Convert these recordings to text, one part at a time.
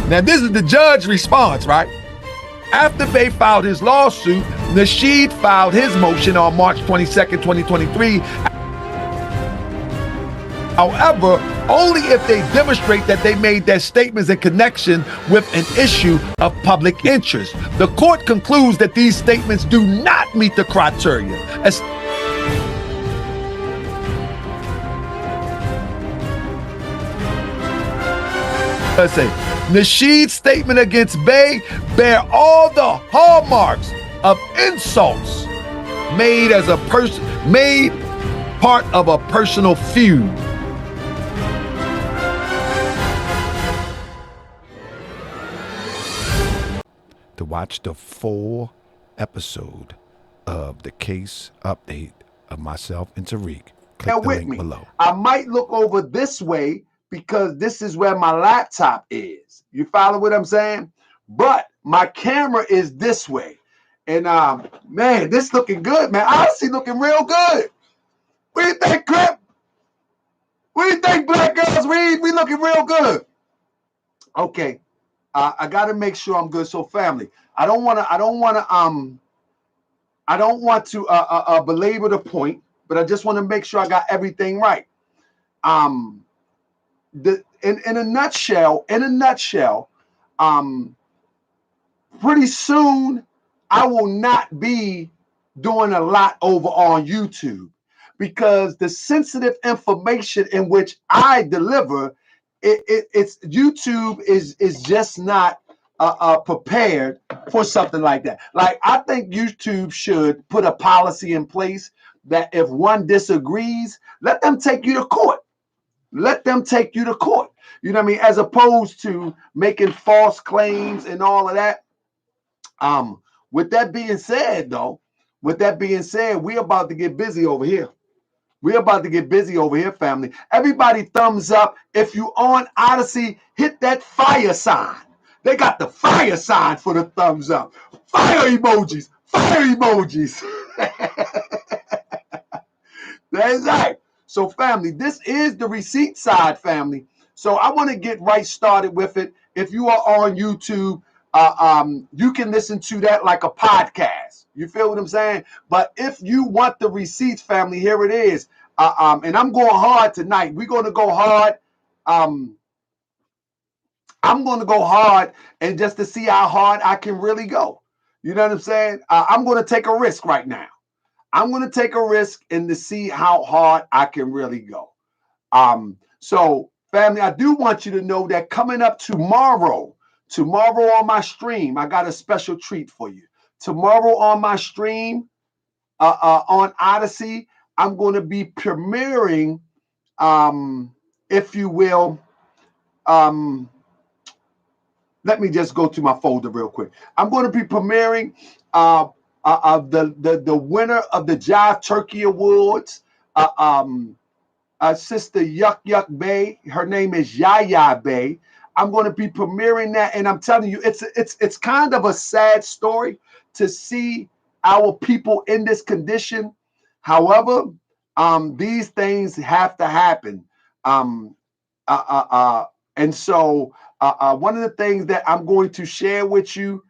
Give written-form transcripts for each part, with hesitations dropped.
Now, this is the judge's response, right? After Bay filed his lawsuit, Nasheed filed his motion on March 22nd, 2023. However, only if they demonstrate that they made their statements in connection with an issue of public interest. The court concludes that these statements do not meet the criteria. Let's say, Nasheed's statement against Bay bear all the hallmarks of insults made part of a personal feud. To watch the full episode of the case update of myself and Tariq, click the link below. I might look over this way because this is where my laptop is. You follow what I'm saying? But my camera is this way. And man, this looking good, man. Honestly, looking real good. What do you think, Crip? What do you think, black girls? We looking real good. Okay. I got to make sure I'm good. So, family, I don't want to belabor the point, but I just want to make sure I got everything right. In a nutshell, pretty soon I will not be doing a lot over on YouTube because the sensitive information in which I deliver, it's YouTube is just not prepared for something like that. Like, I think YouTube should put a policy in place that if one disagrees, let them take you to court. Let them take you to court. You know what I mean? As opposed to making false claims and all of that. With that being said, we're about to get busy over here. We're about to get busy over here, family. Everybody thumbs up. If you on Odyssey, hit that fire sign. They got the fire sign for the thumbs up. Fire emojis. Fire emojis. That's right. So, family, this is the receipt side, family. So I want to get right started with it. If you are on YouTube, you can listen to that like a podcast. You feel what I'm saying? But if you want the receipts, family, here it is. And I'm going hard tonight. We're going to go hard. I'm going to go hard and just to see how hard I can really go. You know what I'm saying? I'm going to take a risk right now. I'm going to take a risk and to see how hard I can really go. So, family, I do want you to know that coming up tomorrow on my stream, I got a special treat for you. Tomorrow on my stream on Odyssey, I'm going to be premiering, if you will, let me just go to my folder real quick. I'm going to be premiering the winner of the Jive Turkey Awards, Sister Yuck Yuck Bay. Her name is Yaya Bay. I'm going to be premiering that, and I'm telling you, it's kind of a sad story to see our people in this condition. However, these things have to happen. And so one of the things that I'm going to share with you,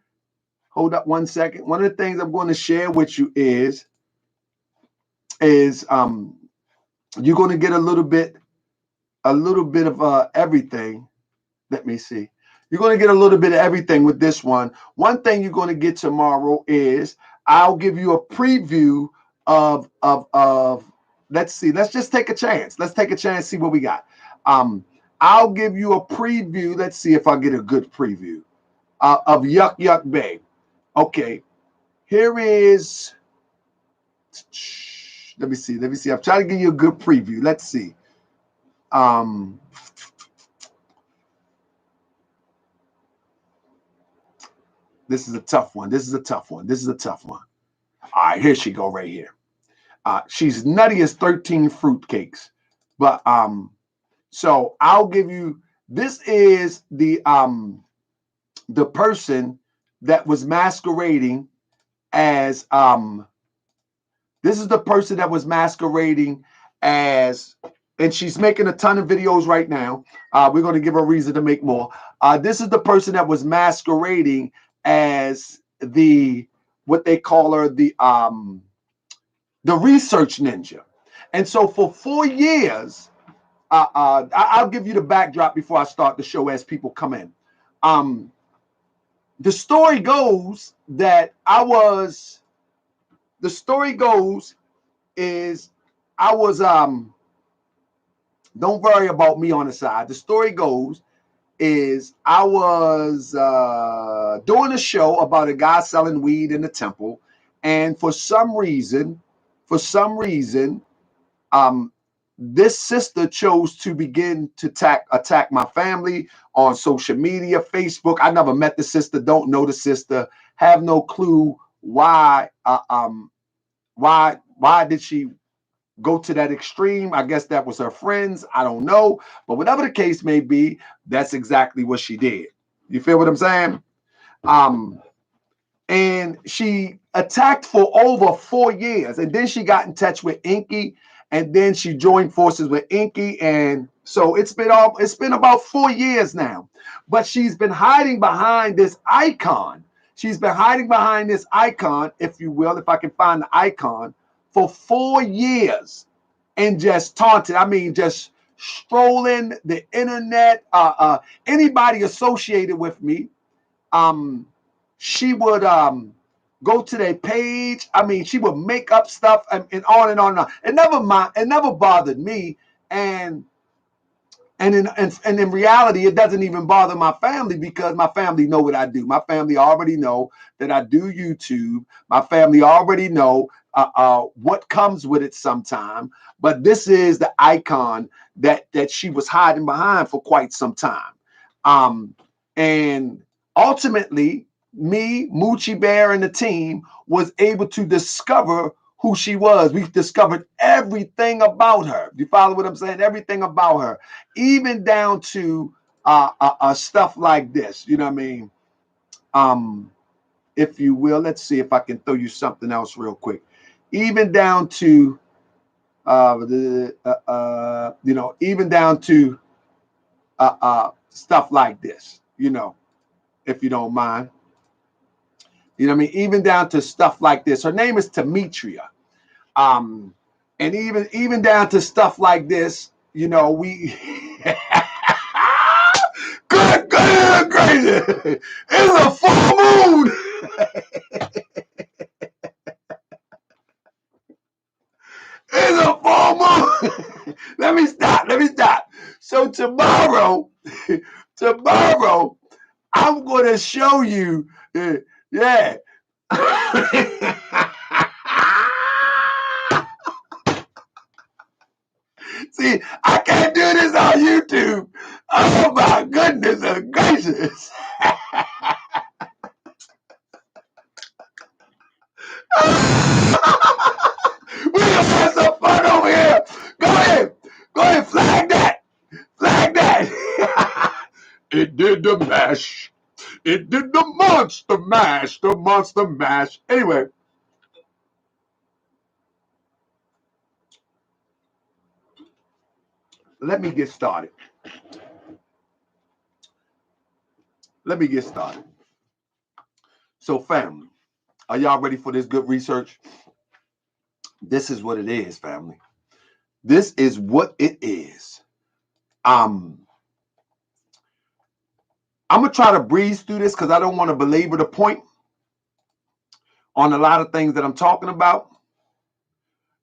hold up one second. One of the things I'm going to share with you is you're going to get a little bit of everything. Let me see. You're going to get a little bit of everything with this one. One thing you're going to get tomorrow is I'll give you a preview of let's see. Let's just take a chance. Let's take a chance, see what we got. I'll give you a preview. Let's see if I get a good preview of Yuck Yuck Bay. Okay. Here is, let me see. I'm trying to give you a good preview. Let's see. This is a tough one. All right, here she go right here. She's nutty as 13 fruitcakes. But so I'll give you, this is the person that was masquerading as this is the person that was masquerading as and she's making a ton of videos right now. We're going to give her a reason to make more. This is the person that was masquerading as what they call her, the research ninja. And so for 4 years, I'll give you the backdrop before I start the show as people come in. The story goes that don't worry about me on the side. The story goes is I was doing a show about a guy selling weed in the temple, and for some reason, this sister chose to begin to attack my family on social media, Facebook. I never met the sister, don't know the sister, have no clue why did she go to that extreme. I guess that was her friends. I don't know. But whatever the case may be, that's exactly what she did. You feel what I'm saying? And she attacked for over 4 years. And then she got in touch with Inky. And then she joined forces with Inky. And so it's been about 4 years now. But she's been hiding behind this icon. She's been hiding behind this icon, if you will, if I can find the icon, for 4 years, and just taunted. I mean, just strolling the internet. Anybody associated with me, she would go to their page. I mean, she would make up stuff and on and on and on. It never bothered me. And in reality, it doesn't even bother my family, because my family know what I do. My family already know that I do YouTube. My family already know what comes with it sometime. But this is the icon that she was hiding behind for quite some time. And ultimately, me, Moochie Bear, and the team was able to discover who she was. We discovered everything about her. You follow what I'm saying? Everything about her, even down to stuff like this. You know what I mean? If you will, let's see if I can throw you something else real quick. Even down to, even down to stuff like this. If you don't mind. You know what I mean? Even down to stuff like this. Her name is Demetria. And even down to stuff like this, we good, crazy. It's a full moon. It's a full moon. Let me stop. So tomorrow, I'm going to show you. Yeah. See, I can't do this on YouTube. Oh my goodness gracious. We gonna have some fun over here. Go ahead, flag that. It did the mash. It did the monster mash. Anyway. Let me get started. So, family, are y'all ready for this good research? This is what it is, family. This is what it is. I'm gonna try to breeze through this because I don't want to belabor the point on a lot of things that I'm talking about.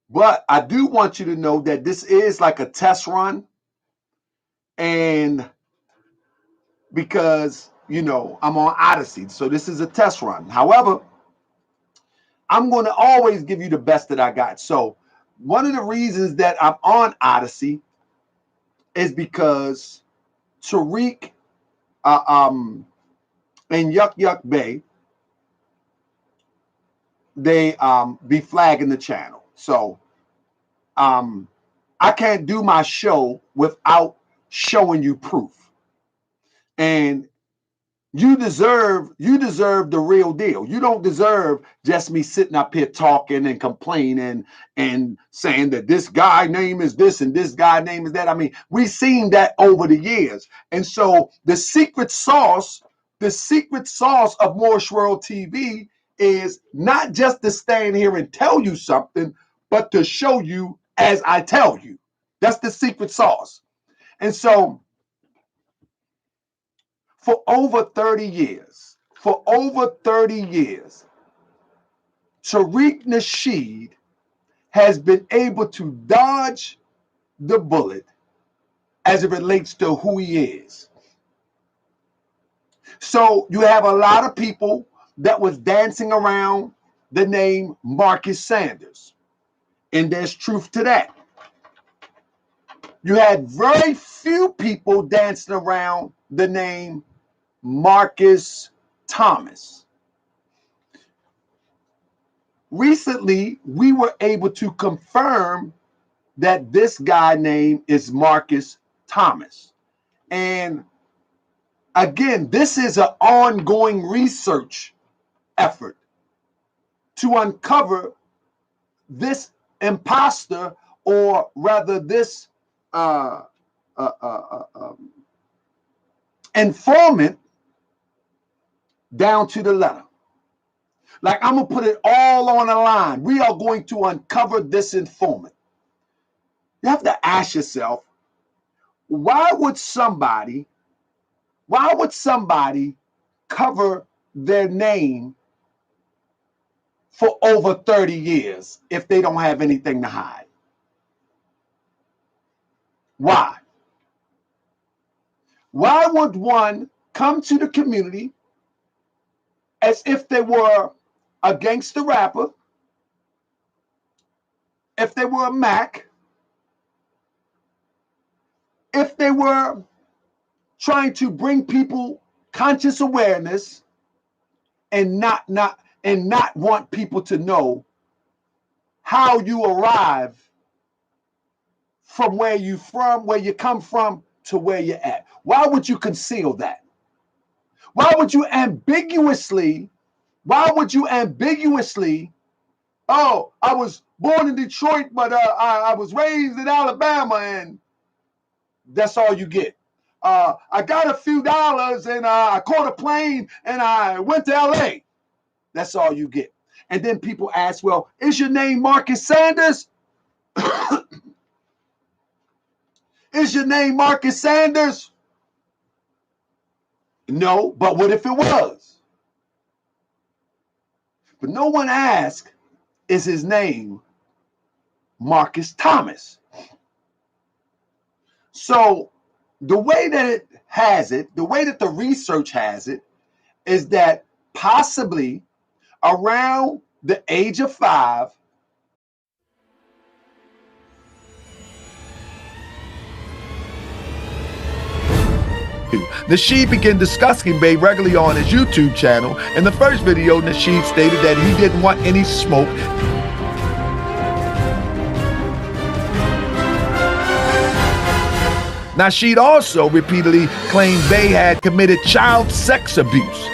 But I do want you to know that this is like a test run. And because, I'm on Odyssey. So this is a test run. However, I'm going to always give you the best that I got. So one of the reasons that I'm on Odyssey is because Tariq and Yuck Bay, they be flagging the channel. So I can't do my show without showing you proof. And you deserve the real deal. You don't deserve just me sitting up here talking and complaining and saying that this guy name is this and this guy name is that. I mean, we've seen that over the years. And so the secret sauce of Moorish World TV is not just to stand here and tell you something, but to show you as I tell you. That's the secret sauce. And so for over 30 years, Tariq Nasheed has been able to dodge the bullet as it relates to who he is. So you have a lot of people that was dancing around the name Marcus Sanders, and there's truth to that. You had very few people dancing around the name Marcus Thomas. Recently, we were able to confirm that this guy name is Marcus Thomas. And again, this is an ongoing research effort to uncover this imposter, or rather this informant, down to the letter. Like, I'm going to put it all on the line. We are going to uncover this informant. You have to ask yourself, why would somebody cover their name for over 30 years if they don't have anything to hide? Why? Why would one come to the community as if they were a gangster rapper, if they were a Mac, if they were trying to bring people conscious awareness, and not want people to know how you arrive from where you come from to where you're at? Why would you conceal that? Why would you ambiguously, oh, I was born in Detroit, but I was raised in Alabama, and that's all you get. I got a few dollars, and I caught a plane, and I went to LA. That's all you get. And then people ask, well, is your name Marcus Sanders? Is your name Marcus Sanders? No, but what if it was? But no one asked, is his name Marcus Thomas? So the way that the research has it, is that possibly around the age of 5, Nasheed began discussing Bay regularly on his YouTube channel. In the first video, Nasheed stated that he didn't want any smoke. Nasheed also repeatedly claimed Bay had committed child sex abuse.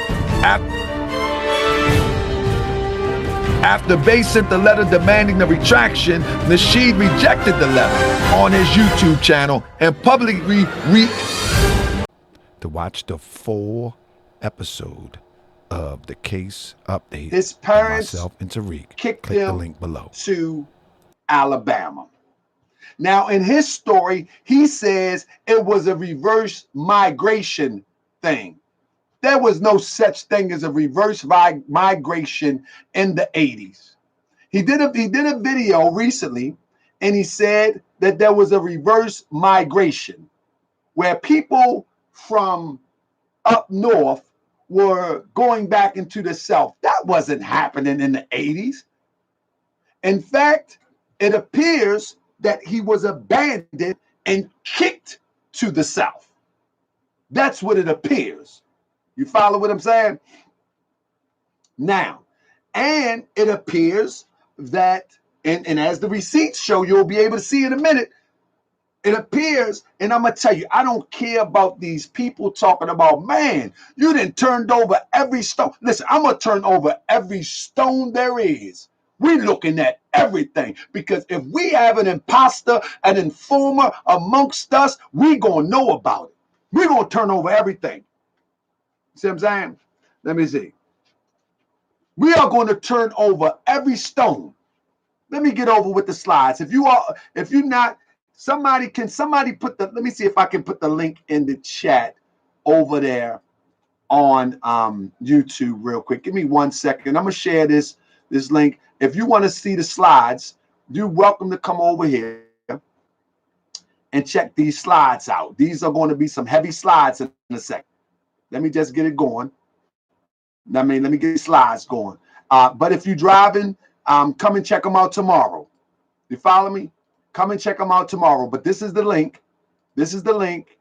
After Bay sent the letter demanding the retraction, Nasheed rejected the letter on his YouTube channel and publicly To watch the full episode of the case update, his parents myself and Tariq, kicked click the him link below. to Alabama. Now, in his story, he says it was a reverse migration thing. There was no such thing as a reverse migration in the 80s. He did a video recently, and he said that there was a reverse migration where people from up north were going back into the South. That wasn't happening in the 80s. In fact, it appears that he was abandoned and kicked to the South. That's what it appears. You follow what I'm saying? Now, and it appears that, and as the receipts show, you'll be able to see in a minute, It appears, and I'm going to tell you, I don't care about these people talking about, man, you done turned over every stone. Listen, I'm going to turn over every stone there is. We're looking at everything, because if we have an imposter, an informer amongst us, we're going to know about it. We're going to turn over everything. See what I'm saying? Let me see. We are going to turn over every stone. Let me get over with the slides. If you're not, somebody put the, let me see if I can put the link in the chat over there on YouTube real quick. Give me 1 second. I'm gonna share this link. If you want to see the slides, you're welcome to come over here and check these slides out. These are going to be some heavy slides in a second. Let me just get it going. Let me get the slides going. But if you're driving, come and check them out tomorrow. You follow me? Come and check them out tomorrow. But this is the link. This is the link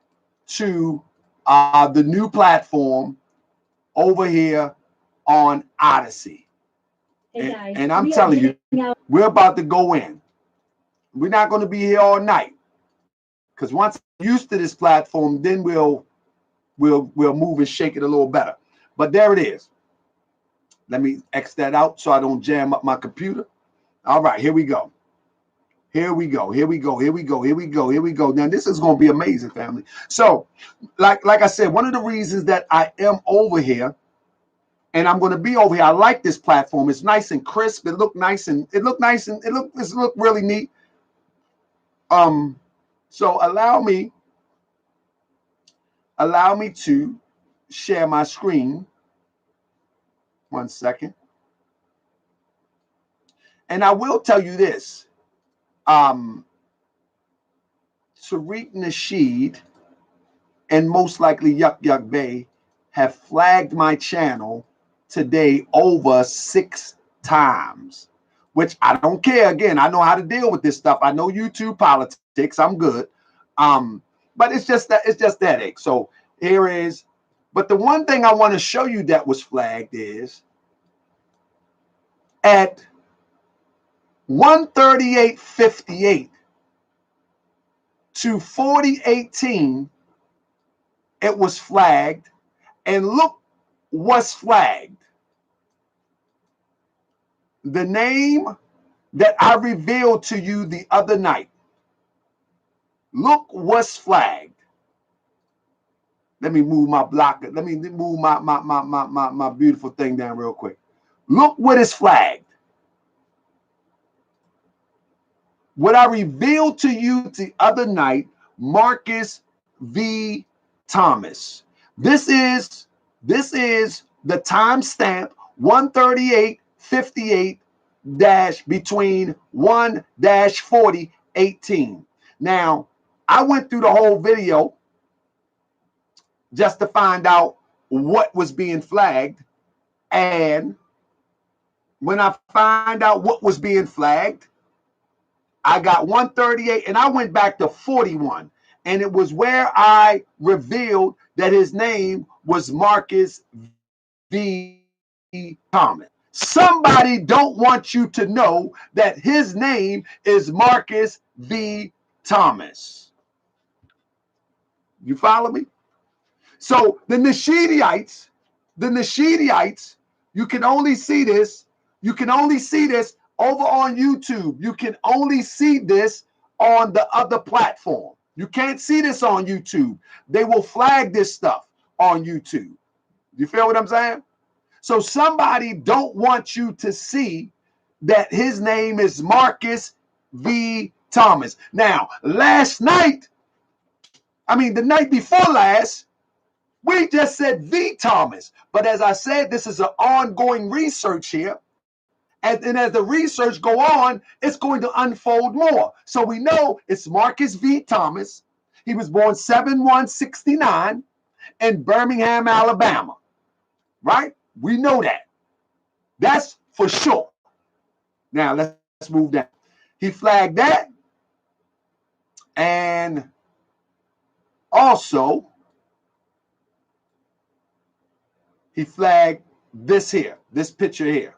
to the new platform over here on Odyssey. Hey guys, and I'm telling you, we're about to go in. We're not going to be here all night, because once I'm used to this platform, then we'll move and shake it a little better. But there it is. Let me X that out so I don't jam up my computer. All right, here we go. Here we go. Here we go. Here we go. Here we go. Here we go. Now this is going to be amazing, family. So, like I said, one of the reasons that I am over here, and I'm going to be over here, I like this platform. It's nice and crisp. It looked nice and it looked really neat. So allow me to share my screen. 1 second. And I will tell you this. Tariq Nasheed and most likely Yuck Bay have flagged my channel today over 6 times, which I don't care. Again, I know how to deal with this stuff. I know YouTube politics. I'm good. But it's just that headache. So here is, but the one thing I want to show you that was flagged is at 138.58 to 40:18, it was flagged. And look what's flagged. The name that I revealed to you the other night. Look what's flagged. Let me move my blocker. Let me move my beautiful thing down real quick. Look what is flagged. What I revealed to you the other night, Marcus V. Thomas. This is the timestamp 138.58 between 1-40:18. Now, I went through the whole video just to find out what was being flagged. And when I find out what was being flagged, I got 138 and I went back to 41. And it was where I revealed that his name was Marcus V. Thomas. Somebody don't want you to know that his name is Marcus V. Thomas. You follow me? So the Nasheedites, you can only see this. You can only see this over on YouTube. You can only see this on the other platform. You can't see this on YouTube. They will flag this stuff on YouTube. You feel what I'm saying? So somebody don't want you to see that his name is Marcus V. Thomas. Now, the night before last, we just said V. Thomas. But as I said, this is an ongoing research here. And as the research go on, it's going to unfold more. So we know it's Marcus V. Thomas. He was born 7/1/69 in Birmingham, Alabama. Right? We know that. That's for sure. Now let's move down. He flagged that. And also, he flagged this here, this picture here.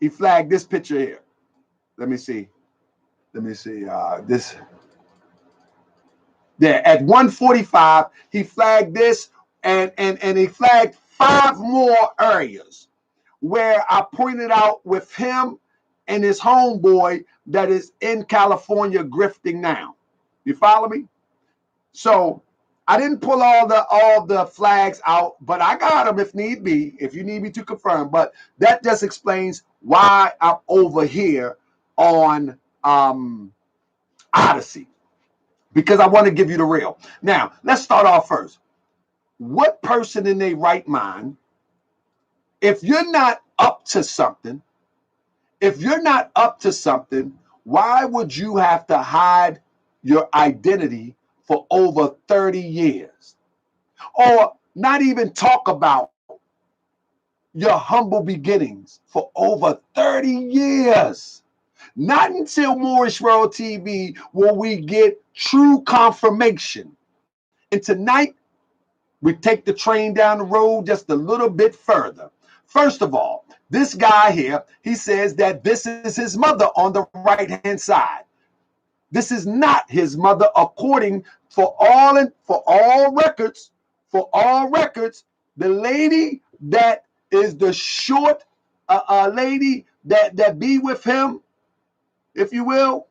He flagged this picture here. Let me see. This There at 1:45, he flagged this and he flagged 5 more areas where I pointed out with him and his homeboy that is in California grifting now. You follow me? So I didn't pull all the flags out, but I got them if need be, if you need me to confirm. But that just explains why I'm over here on Odyssey, because I want to give you the real. Now, let's start off first. What person in their right mind, if you're not up to something, why would you have to hide your identity for over 30 years? Or not even talk about your humble beginnings for over 30 years? Not until Moorish World TV will we get true confirmation. And tonight, we take the train down the road just a little bit further. First of all, this guy here, he says that this is his mother on the right-hand side. This is not his mother, according for all records, the lady that is the short lady that be with him, if you will,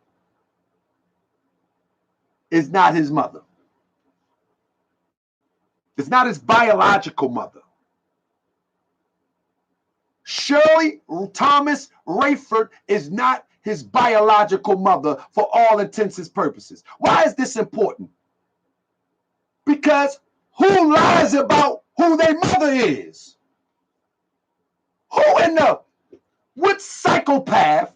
is not his mother. It's not his biological mother. Shirley Thomas Rayford is not his biological mother for all intents and purposes. Why is this important? Because who lies about who their mother is? What psychopath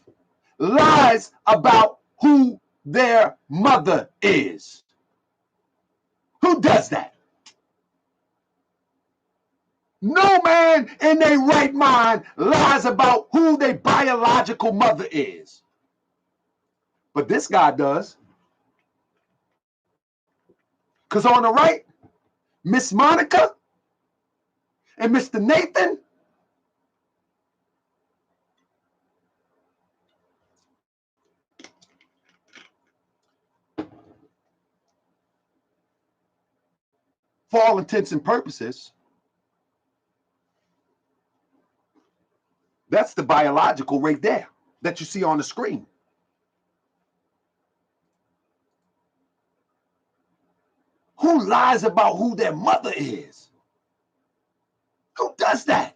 lies about who their mother is? Who does that? No man in their right mind lies about who their biological mother is. But this guy does. Because on the right, Miss Monica and Mr. Nathan, for all intents and purposes, that's the biological right there that you see on the screen. Who lies about who their mother is? Who does that?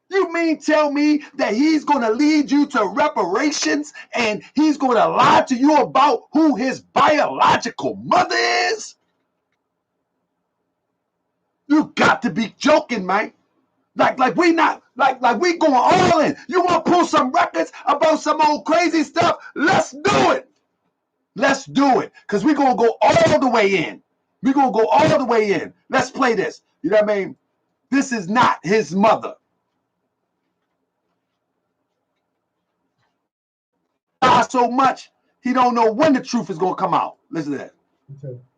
You mean tell me that he's going to lead you to reparations and he's going to lie to you about who his biological mother is? You got to be joking, man. Like we going all in. You want to pull some records about some old crazy stuff? Let's do it. Let's do it. Because we're going to go all the way in. We're going to go all the way in. Let's play this. You know what I mean? This is not his mother. So much, he don't know when the truth is going to come out. Listen to that.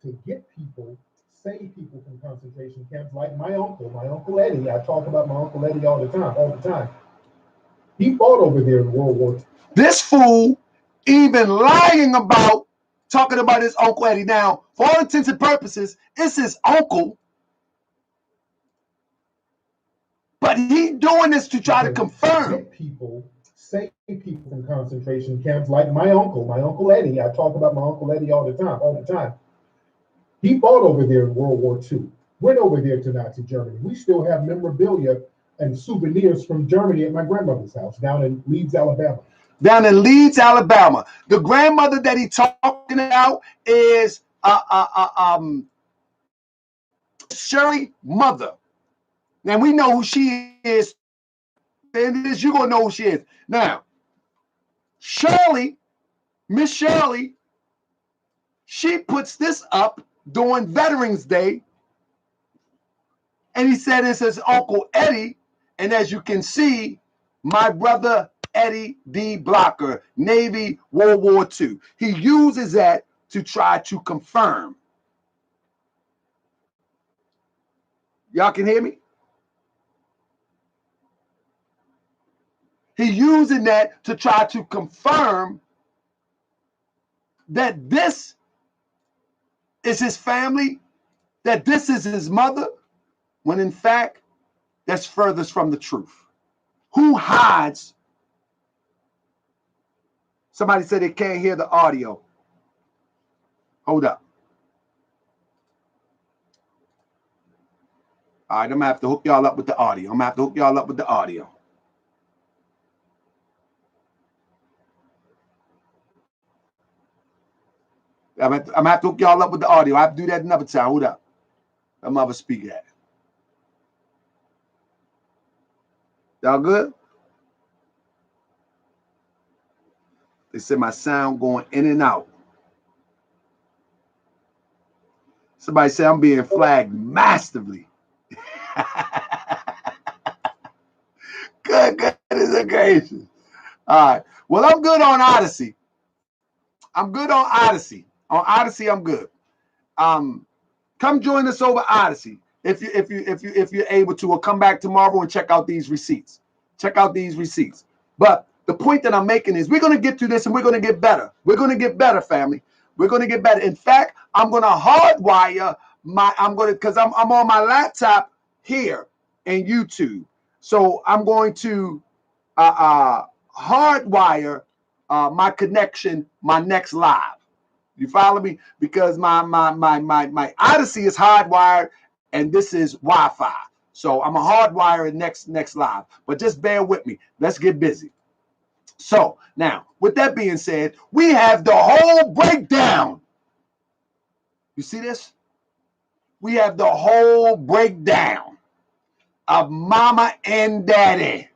To get people, save people from concentration camps, like my uncle Eddie. I talk about my Uncle Eddie all the time. He fought over there in World War II. This fool even lying about talking about his Uncle Eddie. Now, for all intents and purposes, it's his uncle. But he doing this to try to confirm. Get people, save people from concentration camps, like my Uncle Eddie. I talk about my Uncle Eddie all the time. He fought over there in World War II. Went over there to Nazi Germany. We still have memorabilia and souvenirs from Germany at my grandmother's house down in Leeds, Alabama. The grandmother that he talking about is Shirley mother. Now we know who she is. And this, you're gonna know who she is. Now, Miss Shirley, she puts this up during Veterans Day. And he said it's his Uncle Eddie. And as you can see, my brother Eddie D. Blocker, Navy, World War II. He uses that to try to confirm. Y'all can hear me? He using that to try to confirm that this is his family, that this is his mother, when in fact, that's furthest from the truth. Who hides? Somebody said they can't hear the audio. Hold up. All right, I'm going to have to hook y'all up with the audio. I'm going to have to hook y'all up with the audio. I have to do that another time. Hold up. I'm going to speak at it. Y'all good? They said my sound going in and out. Somebody said I'm being flagged massively. Goodness gracious. All right. Well, I'm good on Odyssey. On Odyssey, I'm good. Come join us over Odyssey if you're able to, or come back tomorrow and check out these receipts. But the point that I'm making is we're going to get through this and we're going to get better. We're going to get better, family. We're going to get better. In fact, I'm going to hardwire because I'm on my laptop here in YouTube. So I'm going to hardwire my connection, my next live. You follow me? Because my Odyssey is hardwired and this is Wi-Fi. So I'm a hardwire next live. But just bear with me. Let's get busy. So now, with that being said, we have the whole breakdown. You see this? We have the whole breakdown of Mama and Daddy.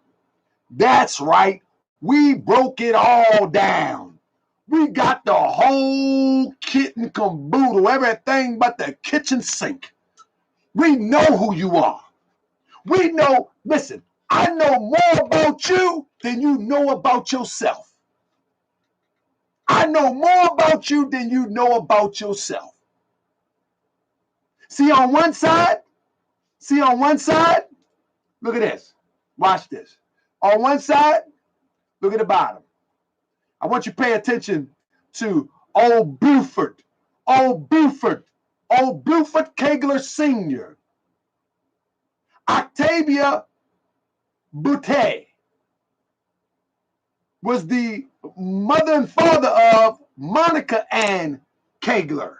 That's right. We broke it all down. We got the whole kit and caboodle, everything but the kitchen sink. We know who you are. We know, listen, I know more about you than you know about yourself. I know more about you than you know about yourself. See on one side, look at this. Watch this. On one side, look at the bottom. I want you to pay attention to old Buford Kegler Sr., Octavia Boutte was the mother and father of Monica Ann Kegler.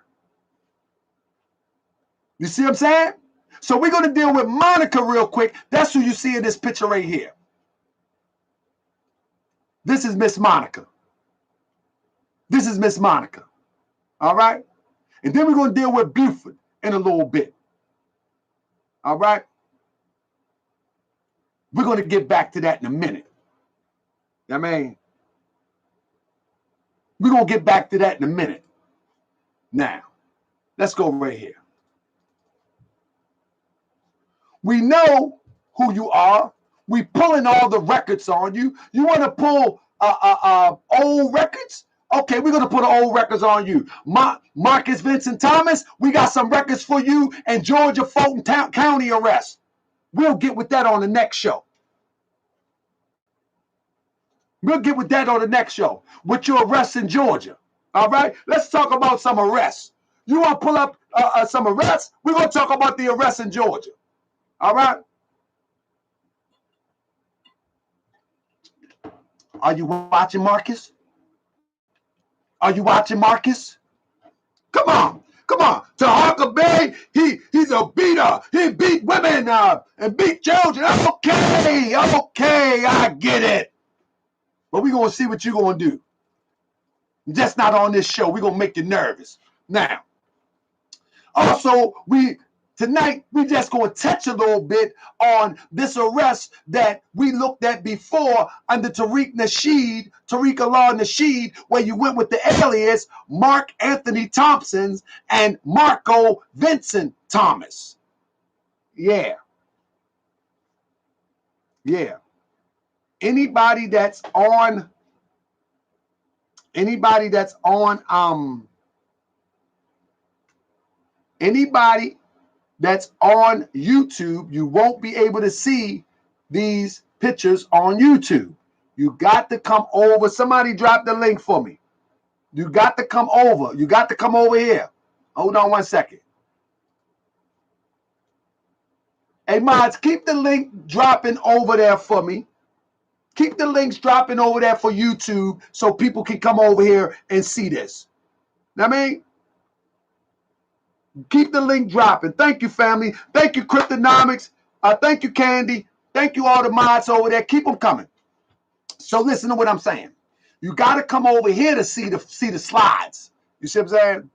You see what I'm saying? So we're going to deal with Monica real quick. That's who you see in this picture right here. This is Miss Monica. All right? And then we're going to deal with Buford in a little bit. All right? We're going to get back to that in a minute. I mean, we're going to get back to that in a minute. Now, let's go right here. We know who you are. We pulling all the records on you. You want to pull old records? Okay, we're going to put old records on you. Marcus Vincent Thomas, we got some records for you and Georgia Fulton County arrest. We'll get with that on the next show. With your arrests in Georgia. All right? Let's talk about some arrests. You want to pull up some arrests? We're going to talk about the arrests in Georgia. All right? Are you watching, Marcus? Come on. Taharka Bay, he's a beater. He beat women and beat children. Okay, I get it. But we're going to see what you're going to do. Just not on this show. We're going to make you nervous. Now, also, tonight, we're just going to touch a little bit on this arrest that we looked at before under Tariq Nasheed, where you went with the alias Mark Anthony Thompson's and Marco Vincent Thomas. Yeah. Anybody that's on YouTube, you won't be able to see these pictures on YouTube. You got to come over. Somebody drop the link for me. You got to come over. You got to come over here. Hold on 1 second. Hey, mods, keep the link dropping over there for me. Keep the links dropping over there for YouTube so people can come over here and see this. Know what I mean? Keep the link dropping. Thank you, family. Thank you, Cryptonomics. Thank you, Candy. Thank you, all the mods over there. Keep them coming. So listen to what I'm saying. You got to come over here to see the slides. You see what I'm saying?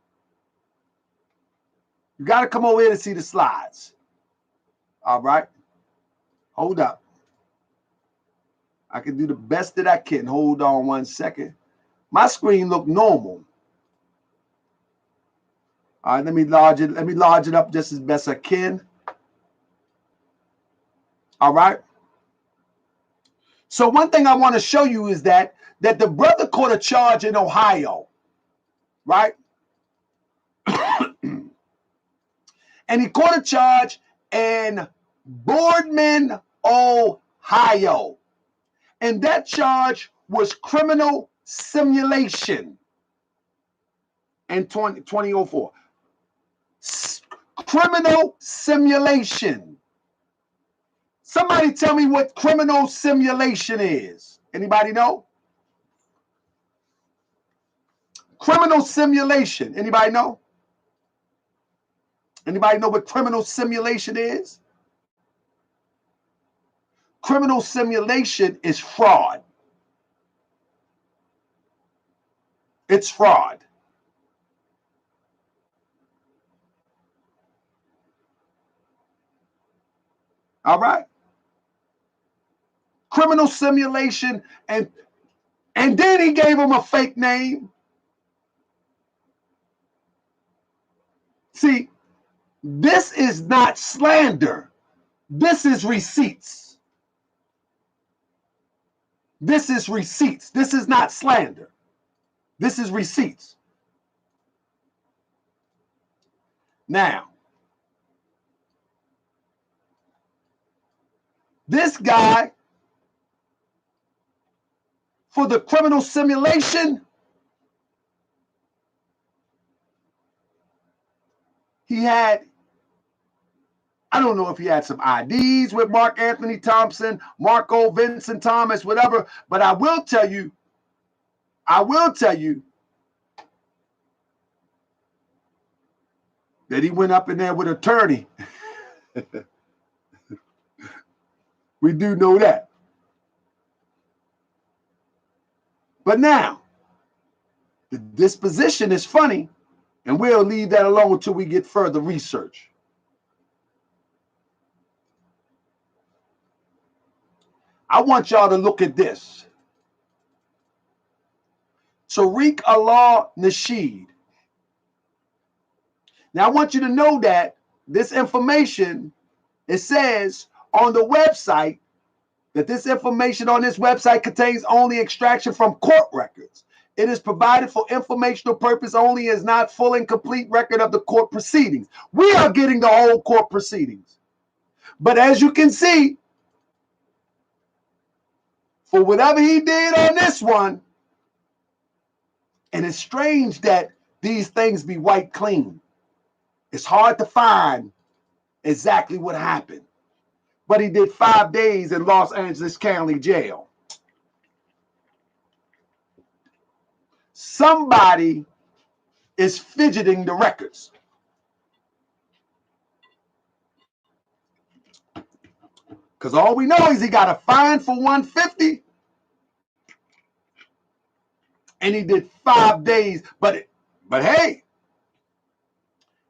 You got to come over here to see the slides. All right. Hold up. I can do the best that I can. Hold on 1 second. My screen look normal. All right, let me large it. Let me large it up just as best I can. All right. So one thing I want to show you is that the brother caught a charge in Ohio, right? And he caught a charge in Boardman, Ohio. And that charge was criminal simulation in 2004. Criminal simulation. Somebody tell me what criminal simulation is. Anybody know? Criminal simulation. Anybody know? Anybody know what criminal simulation is? Criminal simulation is fraud. It's fraud. All right? Criminal simulation, and then he gave him a fake name. See, this is not slander. This is receipts. This is receipts. This is not slander. This is receipts. Now, this guy, for the criminal simulation, he had, I don't know if he had some IDs with Mark Anthony Thompson, Marco Vincent Thomas, whatever, but I will tell you that he went up in there with an attorney. We do know that. But now, the disposition is funny, and we'll leave that alone until we get further research. I want y'all to look at this. Tariq Nasheed. Now, I want you to know that this information, it says on the website that this information on this website contains only extraction from court records. It is provided for informational purpose only, is not full and complete record of the court proceedings. We are getting the whole court proceedings. But as you can see, for whatever he did on this one, and it's strange that these things be wiped clean. It's hard to find exactly what happened. But he did 5 days in Los Angeles County Jail. Somebody is fidgeting the records. Because all we know is he got a fine for $150. And he did 5 days. But hey.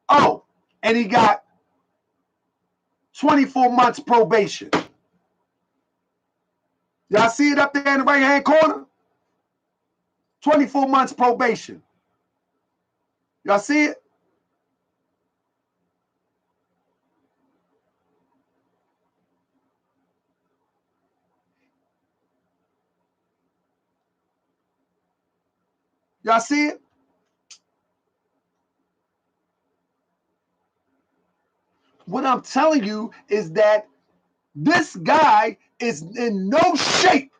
Oh, and he got 24 months probation. Y'all see it up there in the right-hand corner? 24 months probation. Y'all see it? Y'all see it? What I'm telling you is that this guy is in no shape.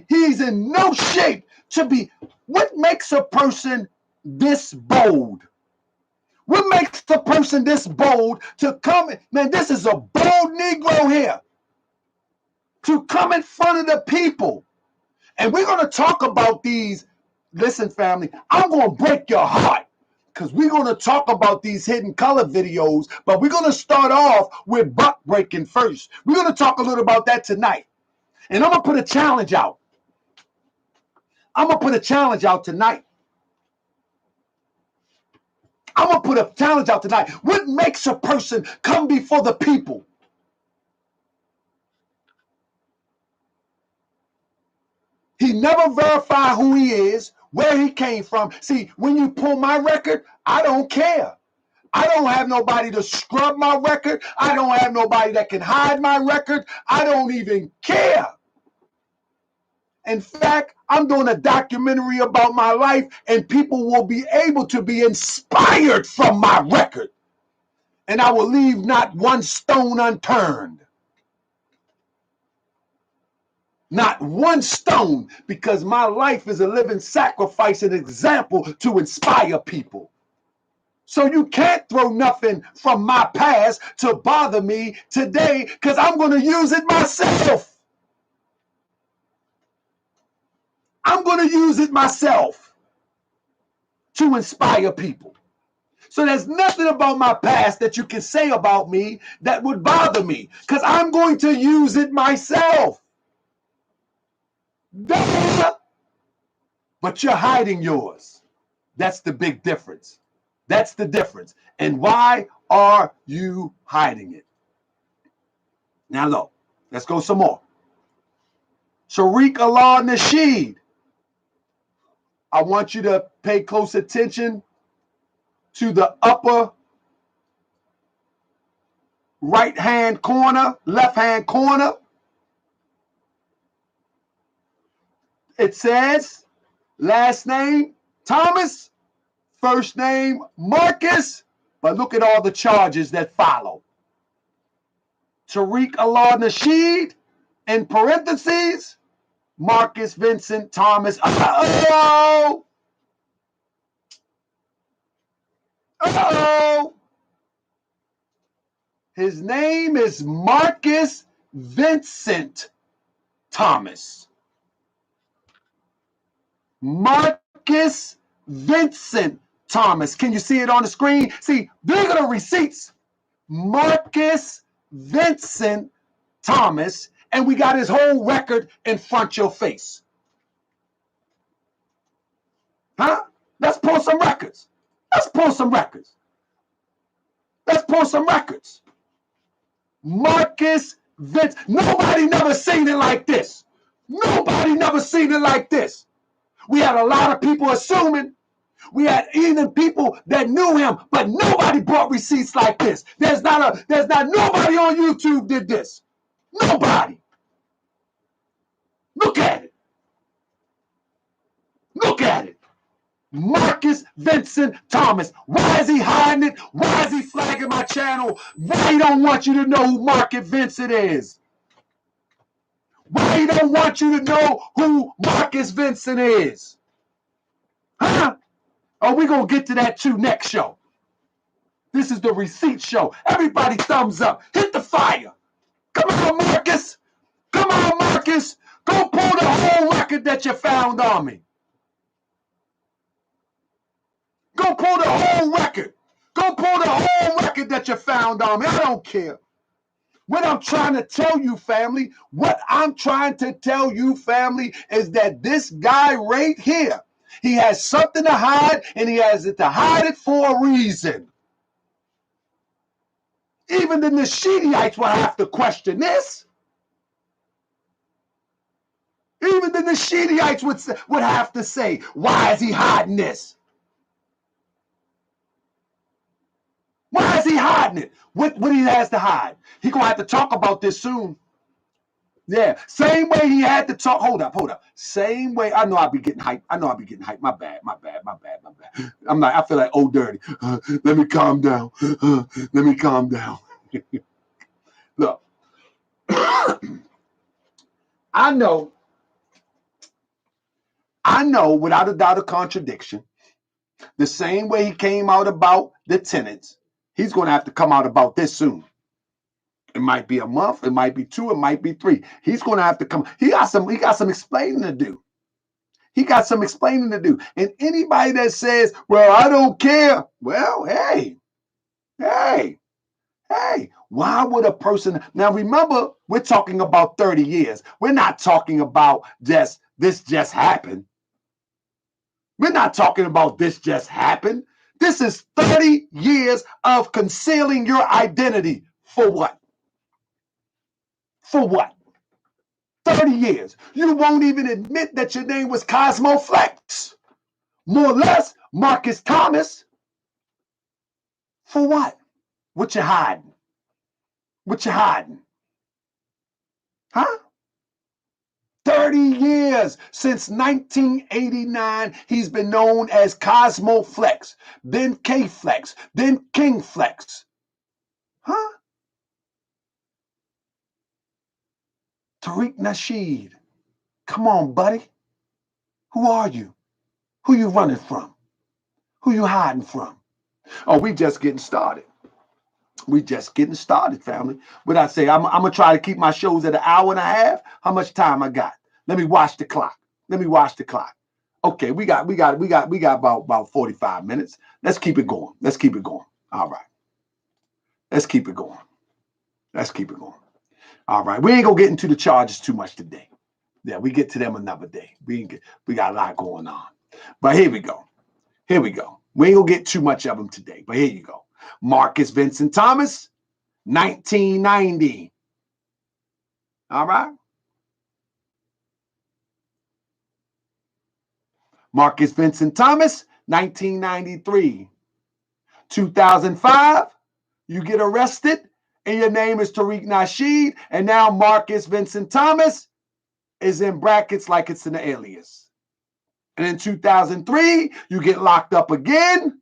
He's in no shape to be. What makes a person this bold? What makes a person this bold to come? Man, this is a bold Negro here to come in front of the people. And we're going to talk about these. Listen, family, I'm going to break your heart because we're going to talk about these hidden color videos, but we're going to start off with buck breaking first. We're going to talk a little about that tonight. And I'm going to put a challenge out. I'm going to put a challenge out tonight. I'm going to put a challenge out tonight. What makes a person come before the people? He never verified who he is, where he came from. See, when you pull my record, I don't care. I don't have nobody to scrub my record. I don't have nobody that can hide my record. I don't even care. In fact, I'm doing a documentary about my life, and people will be able to be inspired from my record. And I will leave not one stone unturned. Not one stone, because my life is a living sacrifice and example to inspire people. So you can't throw nothing from my past to bother me today, because I'm going to use it myself. I'm going to use it myself to inspire people. So there's nothing about my past that you can say about me that would bother me, because I'm going to use it myself. Duh! But you're hiding yours. That's the big difference. That's the difference. And why are you hiding it? Now look, let's go some more. Tariq Nasheed. I want you to pay close attention to the upper right-hand corner, left-hand corner. It says last name Thomas, first name Marcus, but look at all the charges that follow. Tariq Nasheed, in parentheses, Marcus Vincent Thomas. Uh-oh! Uh-oh! His name is Marcus Vincent Thomas. Marcus Vincent Thomas. Can you see it on the screen? See, these are the receipts. Marcus Vincent Thomas, and we got his whole record in front of your face. Huh? Let's pull some records. Let's pull some records. Let's pull some records. Marcus Vince. Nobody never seen it like this. Nobody never seen it like this. We had a lot of people assuming. We had even people that knew him, but nobody brought receipts like this. There's not nobody on YouTube did this. Nobody. Look at it. Look at it. Marcus Vincent Thomas. Why is he hiding it? Why is he flagging my channel? Why he don't want you to know who Marcus Vincent is? Why he don't want you to know who Marcus Vincent is? Huh? Oh, we're going to get to that too next show. This is the receipt show. Everybody thumbs up. Hit the fire. Come on, Marcus. Come on, Marcus. Go pull the whole record that you found on me. Go pull the whole record. Go pull the whole record that you found on me. I don't care. What I'm trying to tell you, family, is that this guy right here, he has something to hide, and he has it to hide it for a reason. Even the Nasheedites will have to question this. Even the Nasheedites would have to say, why is he hiding this? Why is he hiding it? What he has to hide? He going to have to talk about this soon. Yeah, same way he had to talk. Hold up. Same way. I know I'll be getting hyped. My bad. I'm like, I feel like old dirty. Let me calm down. Look, I know without a doubt of contradiction The same way he came out about the tenants, he's going to have to come out about this soon. It might be a month, it might be 2, it might be 3. He's going to have to come. He got some explaining to do. He got some explaining to do. And anybody that says, well, I don't care. Well, hey, why would a person, now remember, we're talking about 30 years. We're not talking about this just happened. We're not talking about this just happened. This is 30 years of concealing your identity. For what? For what? 30 years. You won't even admit that your name was Kosmo Flex. More or less, Marcus Thomas. For what? What you hiding? What you hiding? Huh? 30 years since 1989, he's been known as Kosmo Flex, then KFlex, then King Flex. Huh? Tariq Nasheed. Come on, buddy. Who are you? Who you running from? Who you hiding from? Oh, we just getting started. We just getting started, family. What I say, I'm gonna try to keep my shows at 1.5 hours. How much time I got? Let me watch the clock. Okay, we got about 45 minutes. Let's keep it going. All right. Let's keep it going. All right. We ain't gonna get into the charges too much today. Yeah, we get to them another day. We got a lot going on. But here we go. We ain't gonna get too much of them today, but here you go. Marcus Vincent Thomas, 1990. All right. Marcus Vincent Thomas, 1993. 2005, you get arrested, and your name is Tariq Nasheed, and now Marcus Vincent Thomas is in brackets like it's an alias. And in 2003, you get locked up again.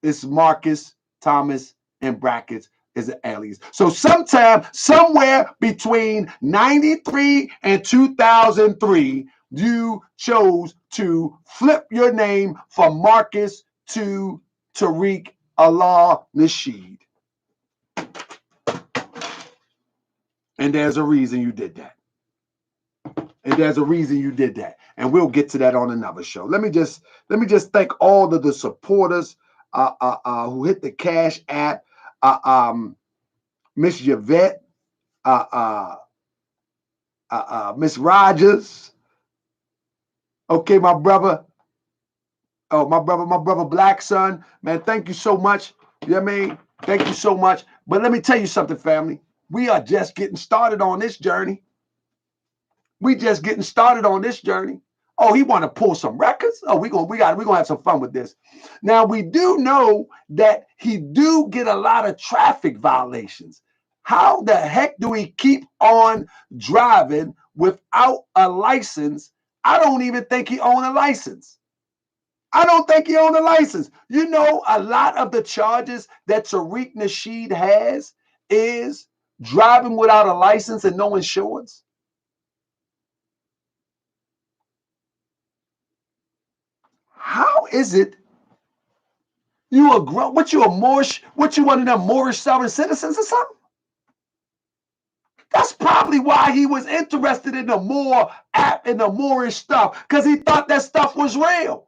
It's Marcus Thomas in brackets is an alias. So sometime, somewhere between 93 and 2003, you chose to flip your name from Marcus to Tariq Allah Nasheed. And there's a reason you did that. And we'll get to that on another show. Let me just thank all of the supporters who hit the Cash App. Miss Yvette, Miss Rogers. Okay, my brother. Oh, my brother Black Son. Man, thank you so much. You know what I mean? Thank you so much. But let me tell you something, family. We are just getting started on this journey. Oh, he want to pull some records? Oh, we're gonna have some fun with this. Now, we do know that he do get a lot of traffic violations. How the heck do we keep on driving without a license? I don't even think he owns a license. You know, a lot of the charges that Tariq Nasheed has is driving without a license and no insurance. How is it you a grown? What you one of them Moorish sovereign citizens or something? That's probably why he was interested in the Moor app and the Moorish stuff, because he thought that stuff was real.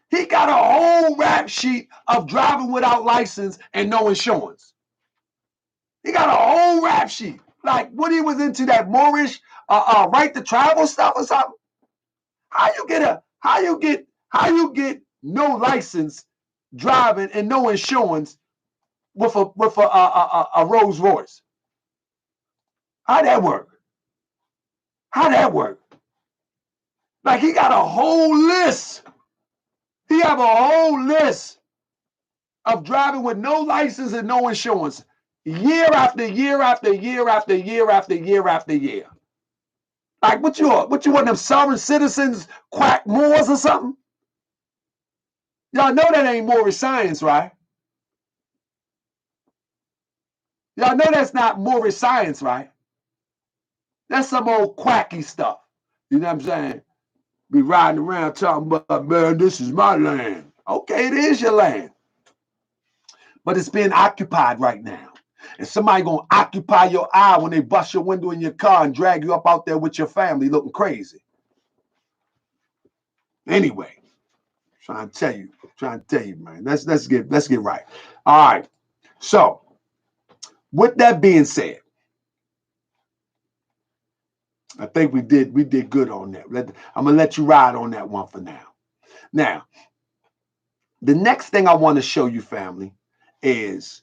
He got a whole rap sheet of driving without license and no insurance. He got a whole rap sheet. Like, what he was into, that Moorish right to travel stuff or something? How you get no license driving and no insurance with a Rolls Royce? How'd that work? Like, he got a whole list. He have a whole list of driving with no license and no insurance, year after year after year after year after year after year. Like, what you want them sovereign citizens, quack Moors or something? Y'all know that ain't Moorish science, right? Y'all know that's not Moorish science, right? That's some old quacky stuff. You know what I'm saying? Be riding around talking about, man, this is my land. Okay, it is your land, but it's being occupied right now. And somebody gonna occupy your eye when they bust your window in your car and drag you up out there with your family looking crazy. Anyway, trying to tell you, man. Let's get right. All right. So, with that being said, I think we did good on that. I'm gonna let you ride on that one for now. Now, the next thing I want to show you, family, is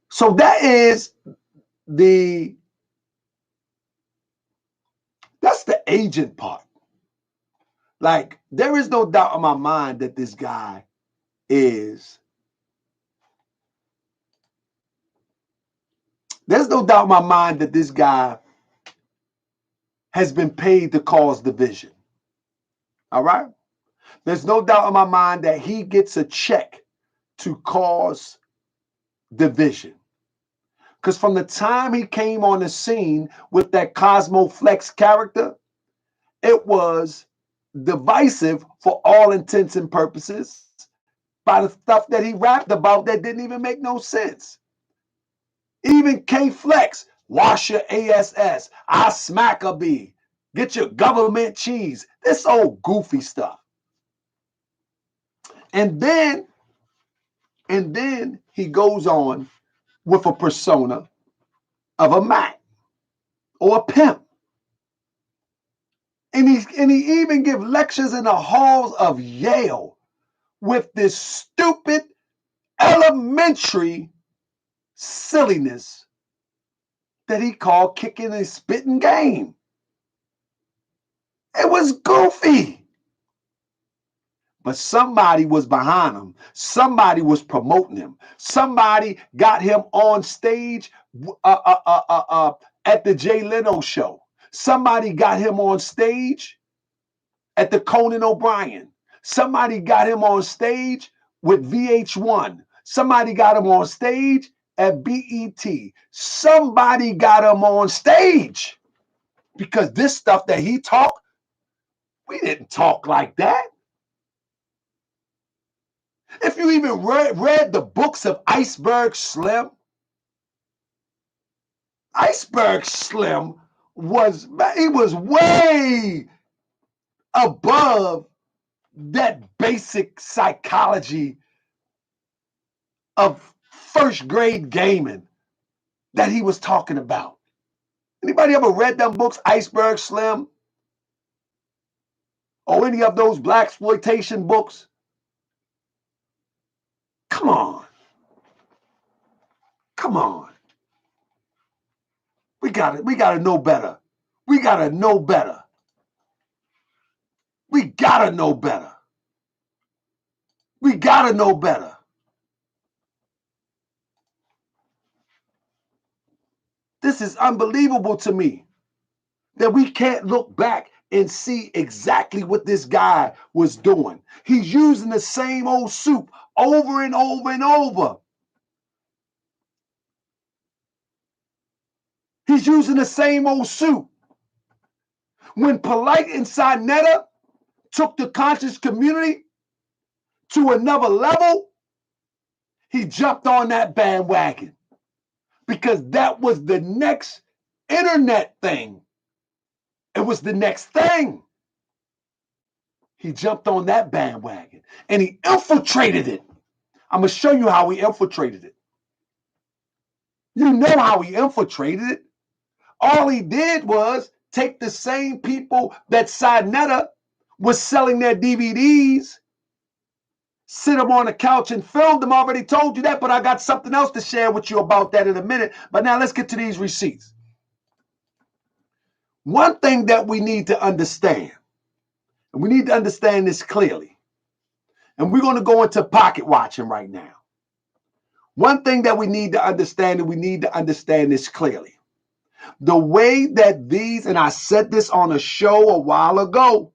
so that is that's the agent part. Like, there is no doubt in my mind that this guy is. There's no doubt in my mind that this guy has been paid to cause division. All right? There's no doubt in my mind that he gets a check to cause division. Because from the time he came on the scene with that Kosmo Flex character, it was divisive for all intents and purposes by the stuff that he rapped about that didn't even make no sense. Even KFlex, wash your ASS, I smack a bee, get your government cheese. This old goofy stuff. And then he goes on with a persona of a Mac or a pimp. And he even give lectures in the halls of Yale with this stupid elementary silliness that he called kicking and spitting game. It was goofy. But somebody was behind him. Somebody was promoting him. Somebody got him on stage at the Jay Leno show. Somebody got him on stage at the Conan O'Brien. Somebody got him on stage with VH1. Somebody got him on stage at BET. Somebody got him on stage because this stuff that he talked, we didn't talk like that. If you even read the books of Iceberg Slim, Iceberg Slim was way above that basic psychology of first grade gaming that he was talking about. Anybody ever read them books, Iceberg Slim? Or any of those blaxploitation books? Come on. Come on. We gotta know better. We gotta know better. We gotta know better. We gotta know better. This is unbelievable to me that we can't look back and see exactly what this guy was doing. He's using the same old soup over and over and over. He's using the same old soup. When Polite inside Netta took the conscious community to another level, he jumped on that bandwagon because that was the next internet thing. It was the next thing. He jumped on that bandwagon and he infiltrated it. I'm going to show you how he infiltrated it. You know how he infiltrated it. All he did was take the same people that Sinetta was selling their DVDs, sit them on the couch and film them. I already told you that, but I got something else to share with you about that in a minute. But now let's get to these receipts. One thing that we need to understand, and we need to understand this clearly, and we're going to go into pocket watching right now. One thing that we need to understand, and we need to understand this clearly. The way that these, and I said this on a show a while ago.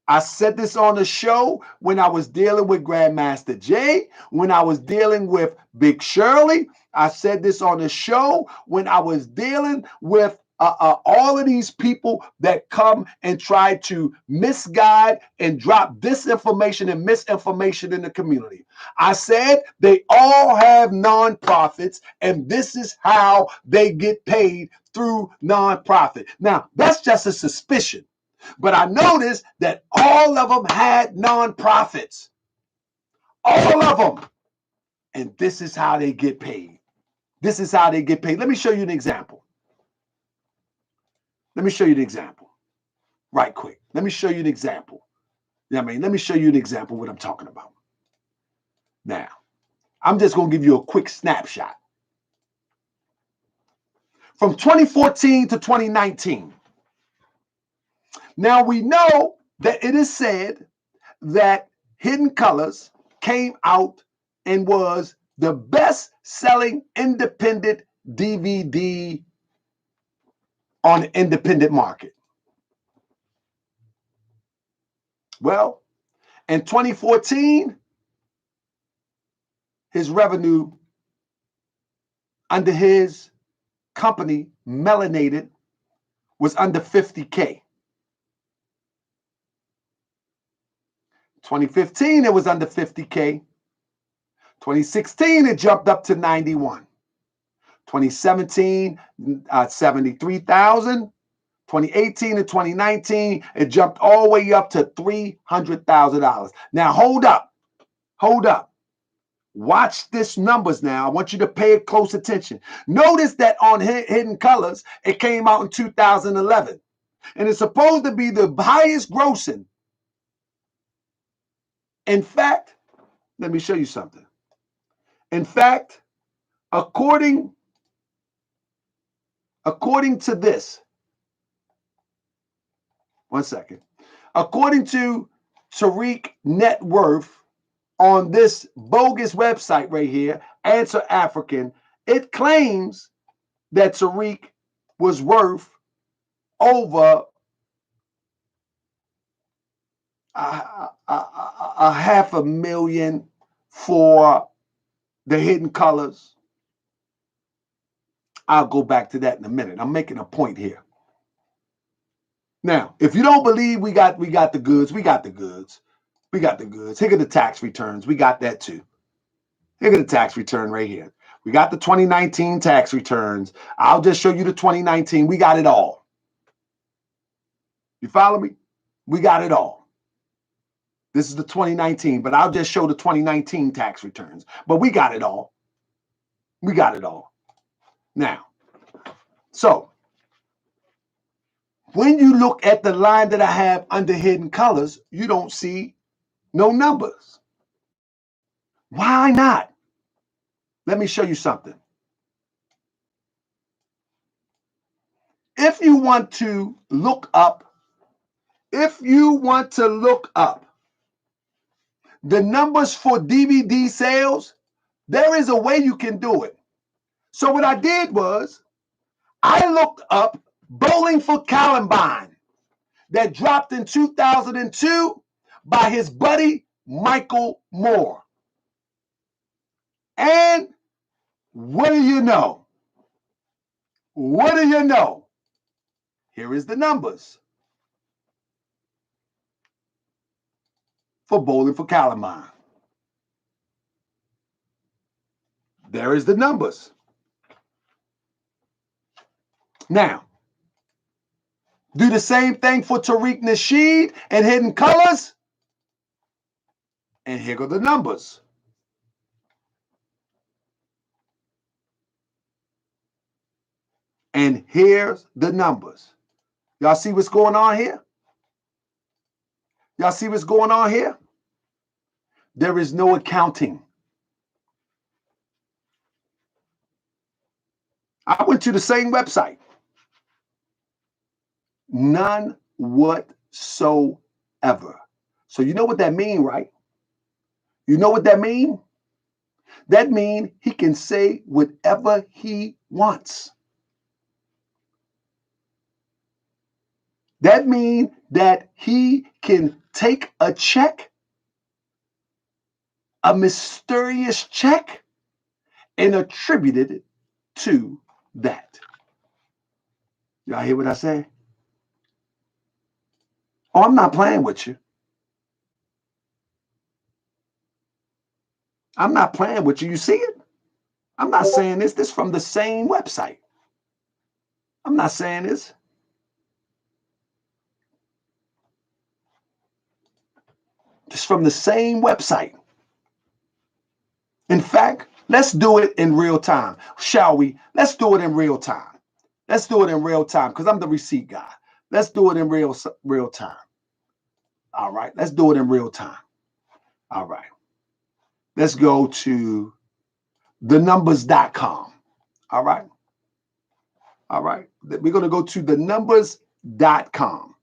I said this on the show when I was dealing with Grandmaster Jay, when I was dealing with Big Shirley. I said this on the show when I was dealing with all of these people that come and try to misguide and drop disinformation and misinformation in the community. I said they all have nonprofits, and this is how they get paid, through nonprofit. Now, that's just a suspicion, but I noticed that all of them had nonprofits. All of them. And this is how they get paid. This is how they get paid. Let me show you an example. Let me show you the example right quick. Let me show you an example. Let me show you an example of what I'm talking about. Now, I'm just going to give you a quick snapshot. From 2014 to 2019. Now, we know that it is said that Hidden Colors came out and was the best-selling independent DVD on the independent market. Well, in 2014, his revenue under his company, Melanated, was under 50K. 2015, it was under 50K. 2016, it jumped up to 91. 2017, 73,000. 2018 and 2019, it jumped all the way up to $300,000. Now, hold up. Hold up. Watch this numbers now. I want you to pay close attention. Notice that on Hidden Colors, it came out in 2011. And it's supposed to be the highest grossing. In fact, let me show you something. In fact, according to this, one second. According to Tariq Net Worth on this bogus website right here, Answer African, it claims that Tariq was worth over a $500,000 for the Hidden Colors. I'll go back to that in a minute. I'm making a point here. Now, if you don't believe we got the goods, we got the goods. We got the goods. Here are the tax returns. We got that too. Here are the tax return right here. We got the 2019 tax returns. I'll just show you the 2019. We got it all. You follow me? We got it all. This is the 2019, but I'll just show the 2019 tax returns. But we got it all. We got it all. Now, so when you look at the line that I have under Hidden Colors, you don't see no numbers. Why not? Let me show you something. If you want to look up the numbers for DVD sales, there is a way you can do it. So what I did was I looked up Bowling for Columbine that dropped in 2002 by his buddy Michael Moore. And what do you know? What do you know? Here is the numbers for Bowling for Columbine. There is the numbers. Now, do the same thing for Tariq Nasheed and Hidden Colors. And here go the numbers. And here's the numbers. Y'all see what's going on here? Y'all see what's going on here? There is no accounting. I went to the same website. None whatsoever. So you know what that means, right? You know what that means? That means he can say whatever he wants. That means that he can take a check, a mysterious check, and attribute it to that. Y'all hear what I say? Oh, I'm not playing with you. I'm not playing with you. You see it? I'm not saying this. This from the same website. I'm not saying this. This from the same website. In fact, let's do it in real time, shall we? Let's do it in real time. Let's do it in real time because I'm the receipt guy. Let's do it in real time. All right, let's do it in real time. All right. Let's go to thenumbers.com. All right. All right. We're going to go to thenumbers.com.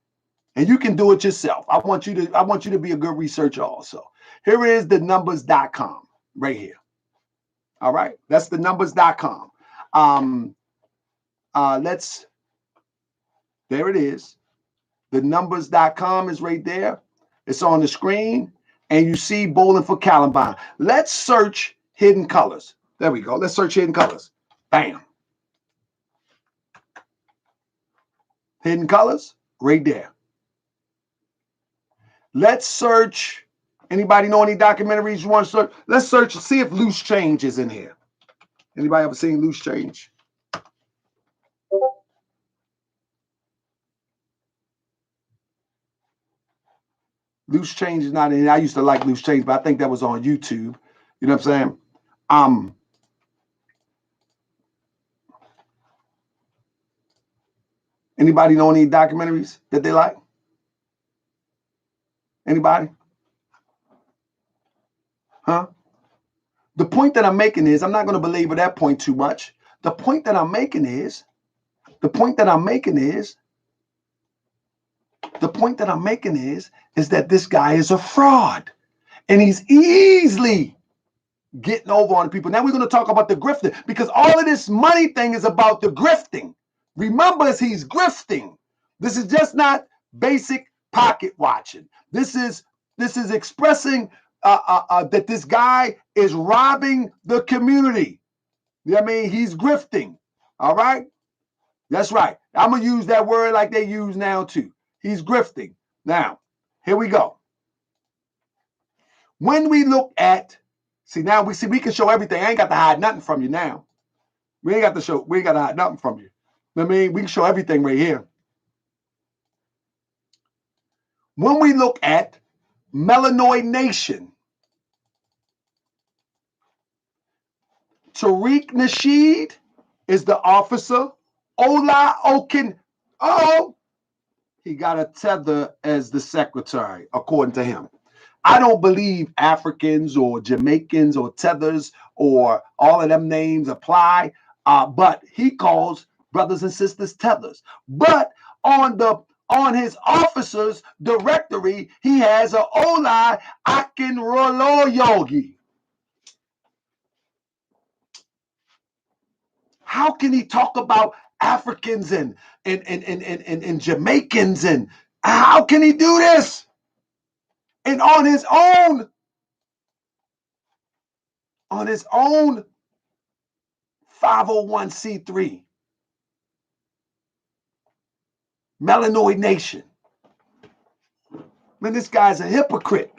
And you can do it yourself. I want you to be a good researcher also. Here is thenumbers.com right here. All right. That's thenumbers.com. There it is. Thenumbers.com is right there. It's on the screen. And you see Bowling for Columbine. Let's search hidden colors. There we go. Let's search hidden colors. Bam. Hidden colors right there. Let's search. Anybody know any documentaries you want to search? Let's search, see if Loose Change is in here. Anybody ever seen Loose Change? Loose Change is not in here. I used to like Loose Change, but I think that was on YouTube. You know what I'm saying? Anybody know any documentaries that they like? Anybody? Huh? The point that I'm making is, I'm not going to belabor that point too much. The point that I'm making is that this guy is a fraud. And he's easily getting over on people. Now we're going to talk about the grifting, because all of this money thing is about the grifting. Remember, he's grifting. This is just not basic pocket watching. This is expressing that this guy is robbing the community. You know what I mean? He's grifting. All right? That's right. I'm going to use that word like they use now too. He's grifting. Now, here we go. When we look at, we can show everything. I ain't got to hide nothing from you now. We ain't got to hide nothing from you. You know what I mean? We can show everything right here. When we look at Melanoid Nation, Tariq Nasheed is the officer. Ola Okin, he got a tether as the secretary, according to him. I don't believe Africans or Jamaicans or tethers or all of them names apply, but he calls brothers and sisters tethers. But on his officers directory, he has a Ola Akinroloyogi. How can he talk about Africans and Jamaicans, and how can he do this? And on his own 501c3, Melanoid Nation. Man, this guy's a hypocrite.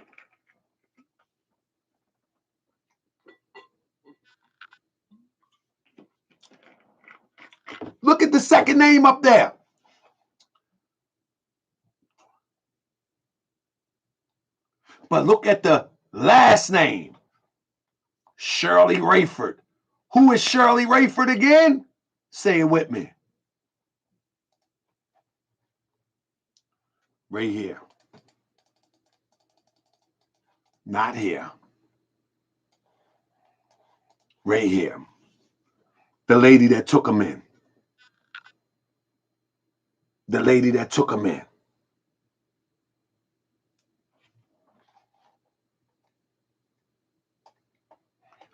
Look at the second name up there. But look at the last name, Shirley Rayford. Who is Shirley Rayford again? Say it with me. Right here. Not here. Right here. The lady that took him in. The lady that took him in.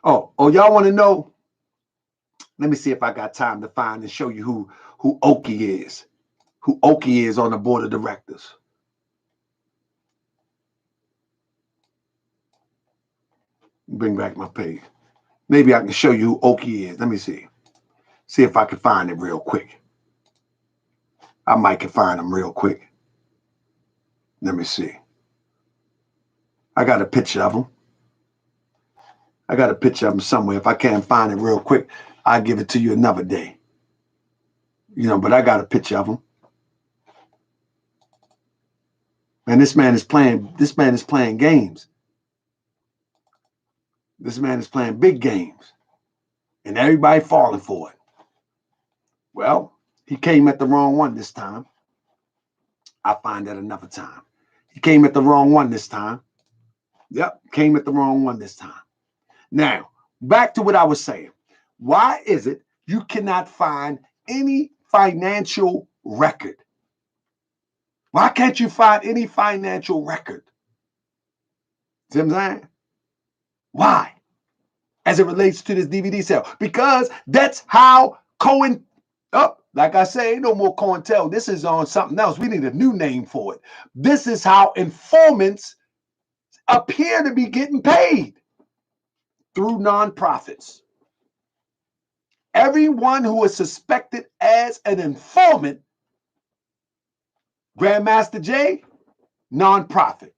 Oh, y'all want to know? Let me see if I got time to find and show you who Oki is. Who Oki is on the board of directors. Bring back my page. Maybe I can show you who Oki is. Let me see. See if I can find it real quick. I might can find them real quick. Let me see. I got a picture of them. I got a picture of them somewhere. If I can't find it real quick, I'll give it to you another day. You know, but I got a picture of them. And this man is playing games. This man is playing big games. And everybody falling for it. Well, he came at the wrong one this time. I'll find that another time. He came at the wrong one this time. Yep, came at the wrong one this time. Now, back to what I was saying. Why is it you cannot find any financial record? Why can't you find any financial record? See what I'm saying? Why? As it relates to this DVD sale. Because that's how like I say, ain't no more COINTEL. This is on something else. We need a new name for it. This is how informants appear to be getting paid through nonprofits. Everyone who is suspected as an informant, Grandmaster J, nonprofit.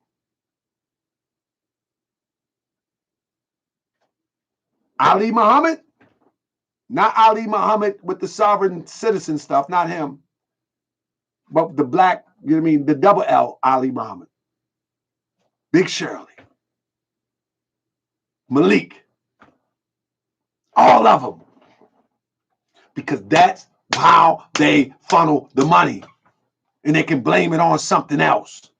Ali Muhammad, not Ali Muhammad with the sovereign citizen stuff, not him, but the black, you know what I mean, the double L Ali Muhammad. Big Shirley, Malik, all of them. Because that's how they funnel the money. And they can blame it on something else.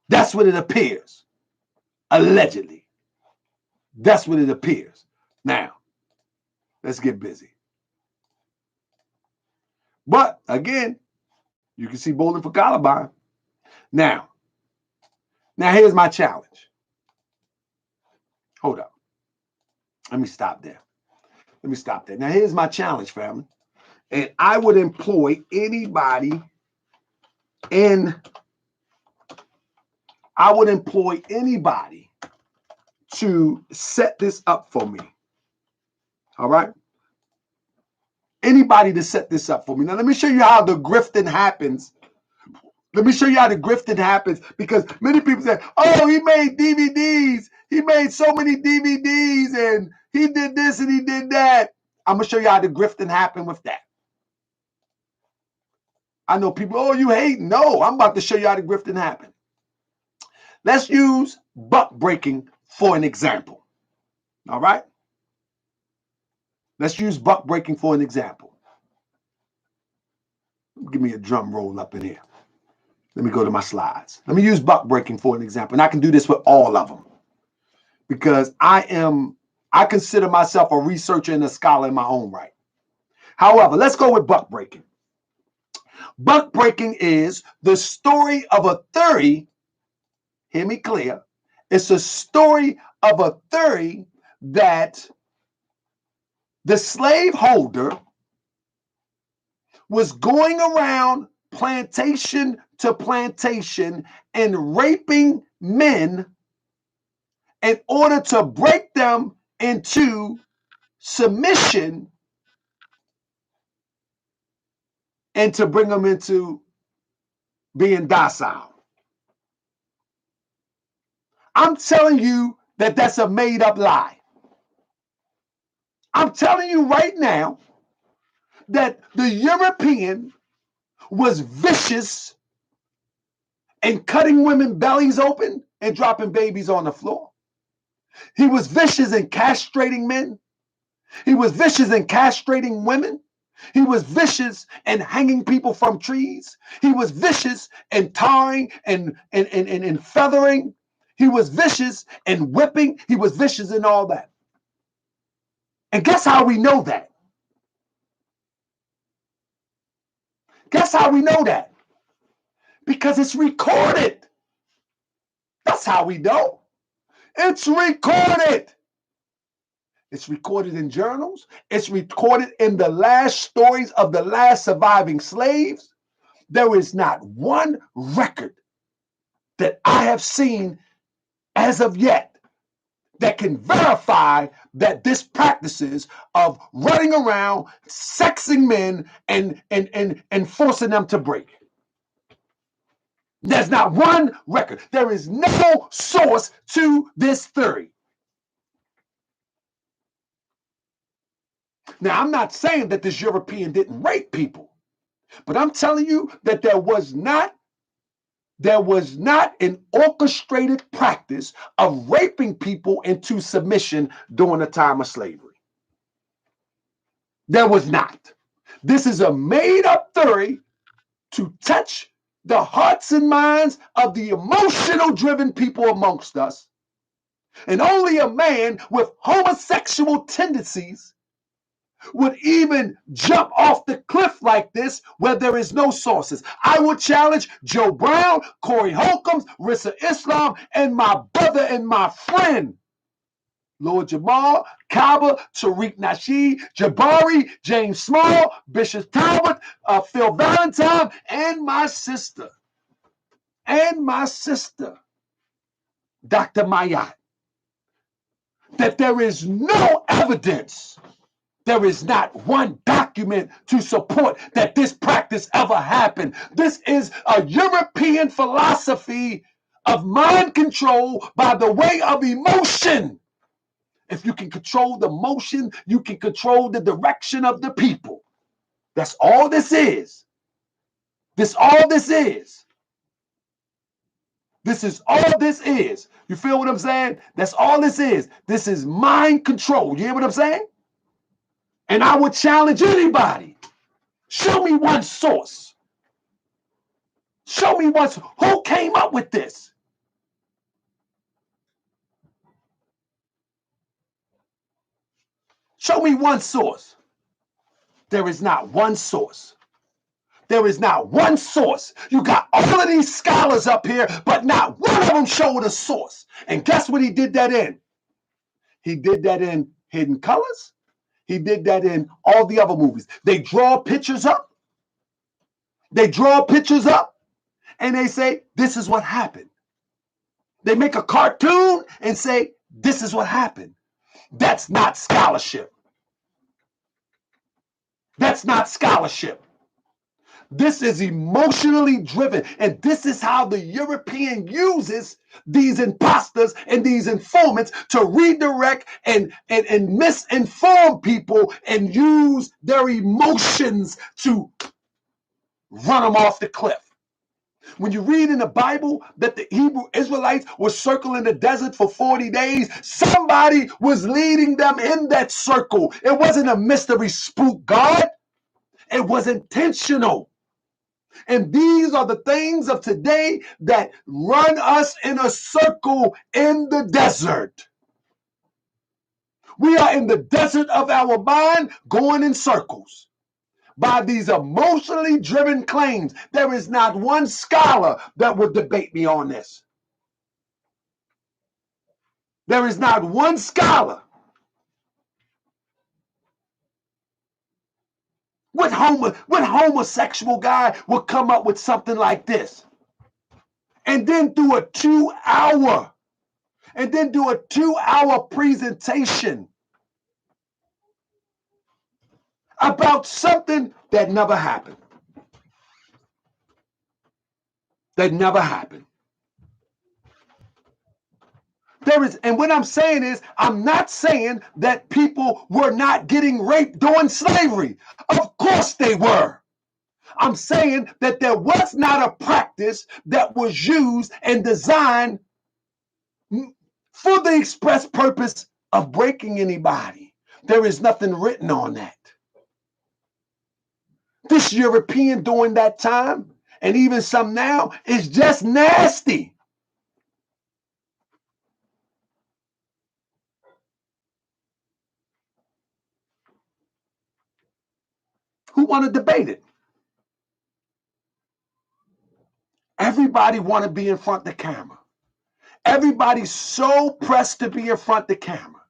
That's what it appears. Allegedly. That's what it appears. Now, let's get busy. But again, you can see bowling for Columbine. Now here's my challenge. Hold up. Let me stop there. Now here's my challenge, family. And I would employ anybody to set this up for me. All right? Anybody to set this up for me. Now, let me show you how the grifting happens. Because many people say, oh, he made DVDs. He made so many DVDs and he did this and he did that. I'm going to show you how the grifting happened with that. I know people, oh, you hate? No, I'm about to show you how the grifting happened. Let's use buck breaking for an example. All right? Let's use buck breaking for an example. Give me a drum roll up in here. Let me go to my slides. Let me use buck breaking for an example. And I can do this with all of them. Because I consider myself a researcher and a scholar in my own right. However, let's go with buck breaking. Buck breaking is the story of a theory. Hear me clear. It's a story of a theory that the slaveholder was going around plantation to plantation and raping men in order to break them into submission and to bring them into being docile. I'm telling you that that's a made up lie. I'm telling you right now that the European was vicious in cutting women's bellies open and dropping babies on the floor. He was vicious in castrating men. He was vicious in castrating women. He was vicious in hanging people from trees. He was vicious in tarring and feathering. He was vicious in whipping. He was vicious in all that. And guess how we know that? Guess how we know that? Because it's recorded. That's how we know. It's recorded. It's recorded in journals. It's recorded in the last stories of the last surviving slaves. There is not one record that I have seen as of yet that can verify that this practices of running around, sexing men, and forcing them to break. There's not one record. There is no source to this theory. Now, I'm not saying that this European didn't rape people, but I'm telling you that there was not an orchestrated practice of raping people into submission during the time of slavery. There was not. This is a made-up theory to touch the hearts and minds of the emotional-driven people amongst us. And only a man with homosexual tendencies would even jump off the cliff like this where there is no sources. I would challenge Joe Brown, Corey Holcombs, Rissa Islam, and my brother and my friend, Lord Jamal, Kaba, Tariq Nasheed, Jabari, James Small, Bishop Talbot, Phil Valentine, and my sister, Dr. Mayat, that there is no evidence. There is not one document to support that this practice ever happened. This is a European philosophy of mind control by the way of emotion. If you can control the motion, you can control the direction of the people. That's all this is. This all this is. This is all this is. You feel what I'm saying? That's all this is. This is mind control. You hear what I'm saying? And I would challenge anybody. Show me one source. Show me who came up with this. Show me one source. There is not one source. There is not one source. You got all of these scholars up here, but not one of them showed a source. And guess what he did that in? He did that in Hidden Colors. He did that in all the other movies. They draw pictures up. They draw pictures up and they say, this is what happened. They make a cartoon and say, this is what happened. That's not scholarship. That's not scholarship. This is emotionally driven. And this is how the European uses these imposters and these informants to redirect and misinform people and use their emotions to run them off the cliff. When you read in the Bible that the Hebrew Israelites were circling the desert for 40 days, somebody was leading them in that circle. It wasn't a mystery spook God. It was intentional. And these are the things of today that run us in a circle in the desert. We are in the desert of our mind going in circles by these emotionally driven claims. There is not one scholar that would debate me on this. There is not one scholar. What homosexual guy would come up with something like this? And then do a 2-hour presentation about something that never happened. That never happened. And what I'm saying is, I'm not saying that people were not getting raped during slavery. Of course they were. I'm saying that there was not a practice that was used and designed for the express purpose of breaking anybody. There is nothing written on that. This European during that time, and even some now, is just nasty. Who want to debate it? Everybody want to be in front of the camera. Everybody's so pressed to be in front of the camera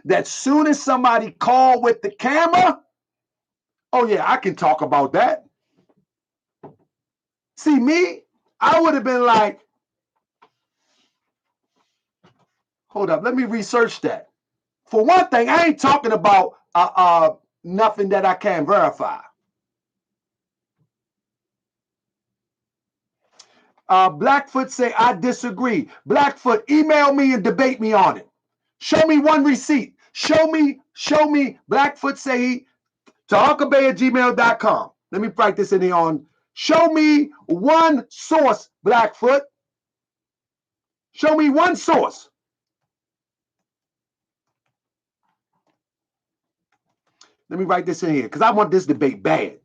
that soon as somebody call with the camera, oh yeah, I can talk about that. See me, I would have been like, hold up, let me research that. For one thing, I ain't talking about nothing that I can't verify. Blackfoot say, I disagree. Blackfoot, email me and debate me on it. Show me one receipt. Show me. Blackfoot say, taharkabay@gmail.com. Let me write this in here on. Show me one source, Blackfoot. Show me one source. Let me write this in here because I want this debate bad.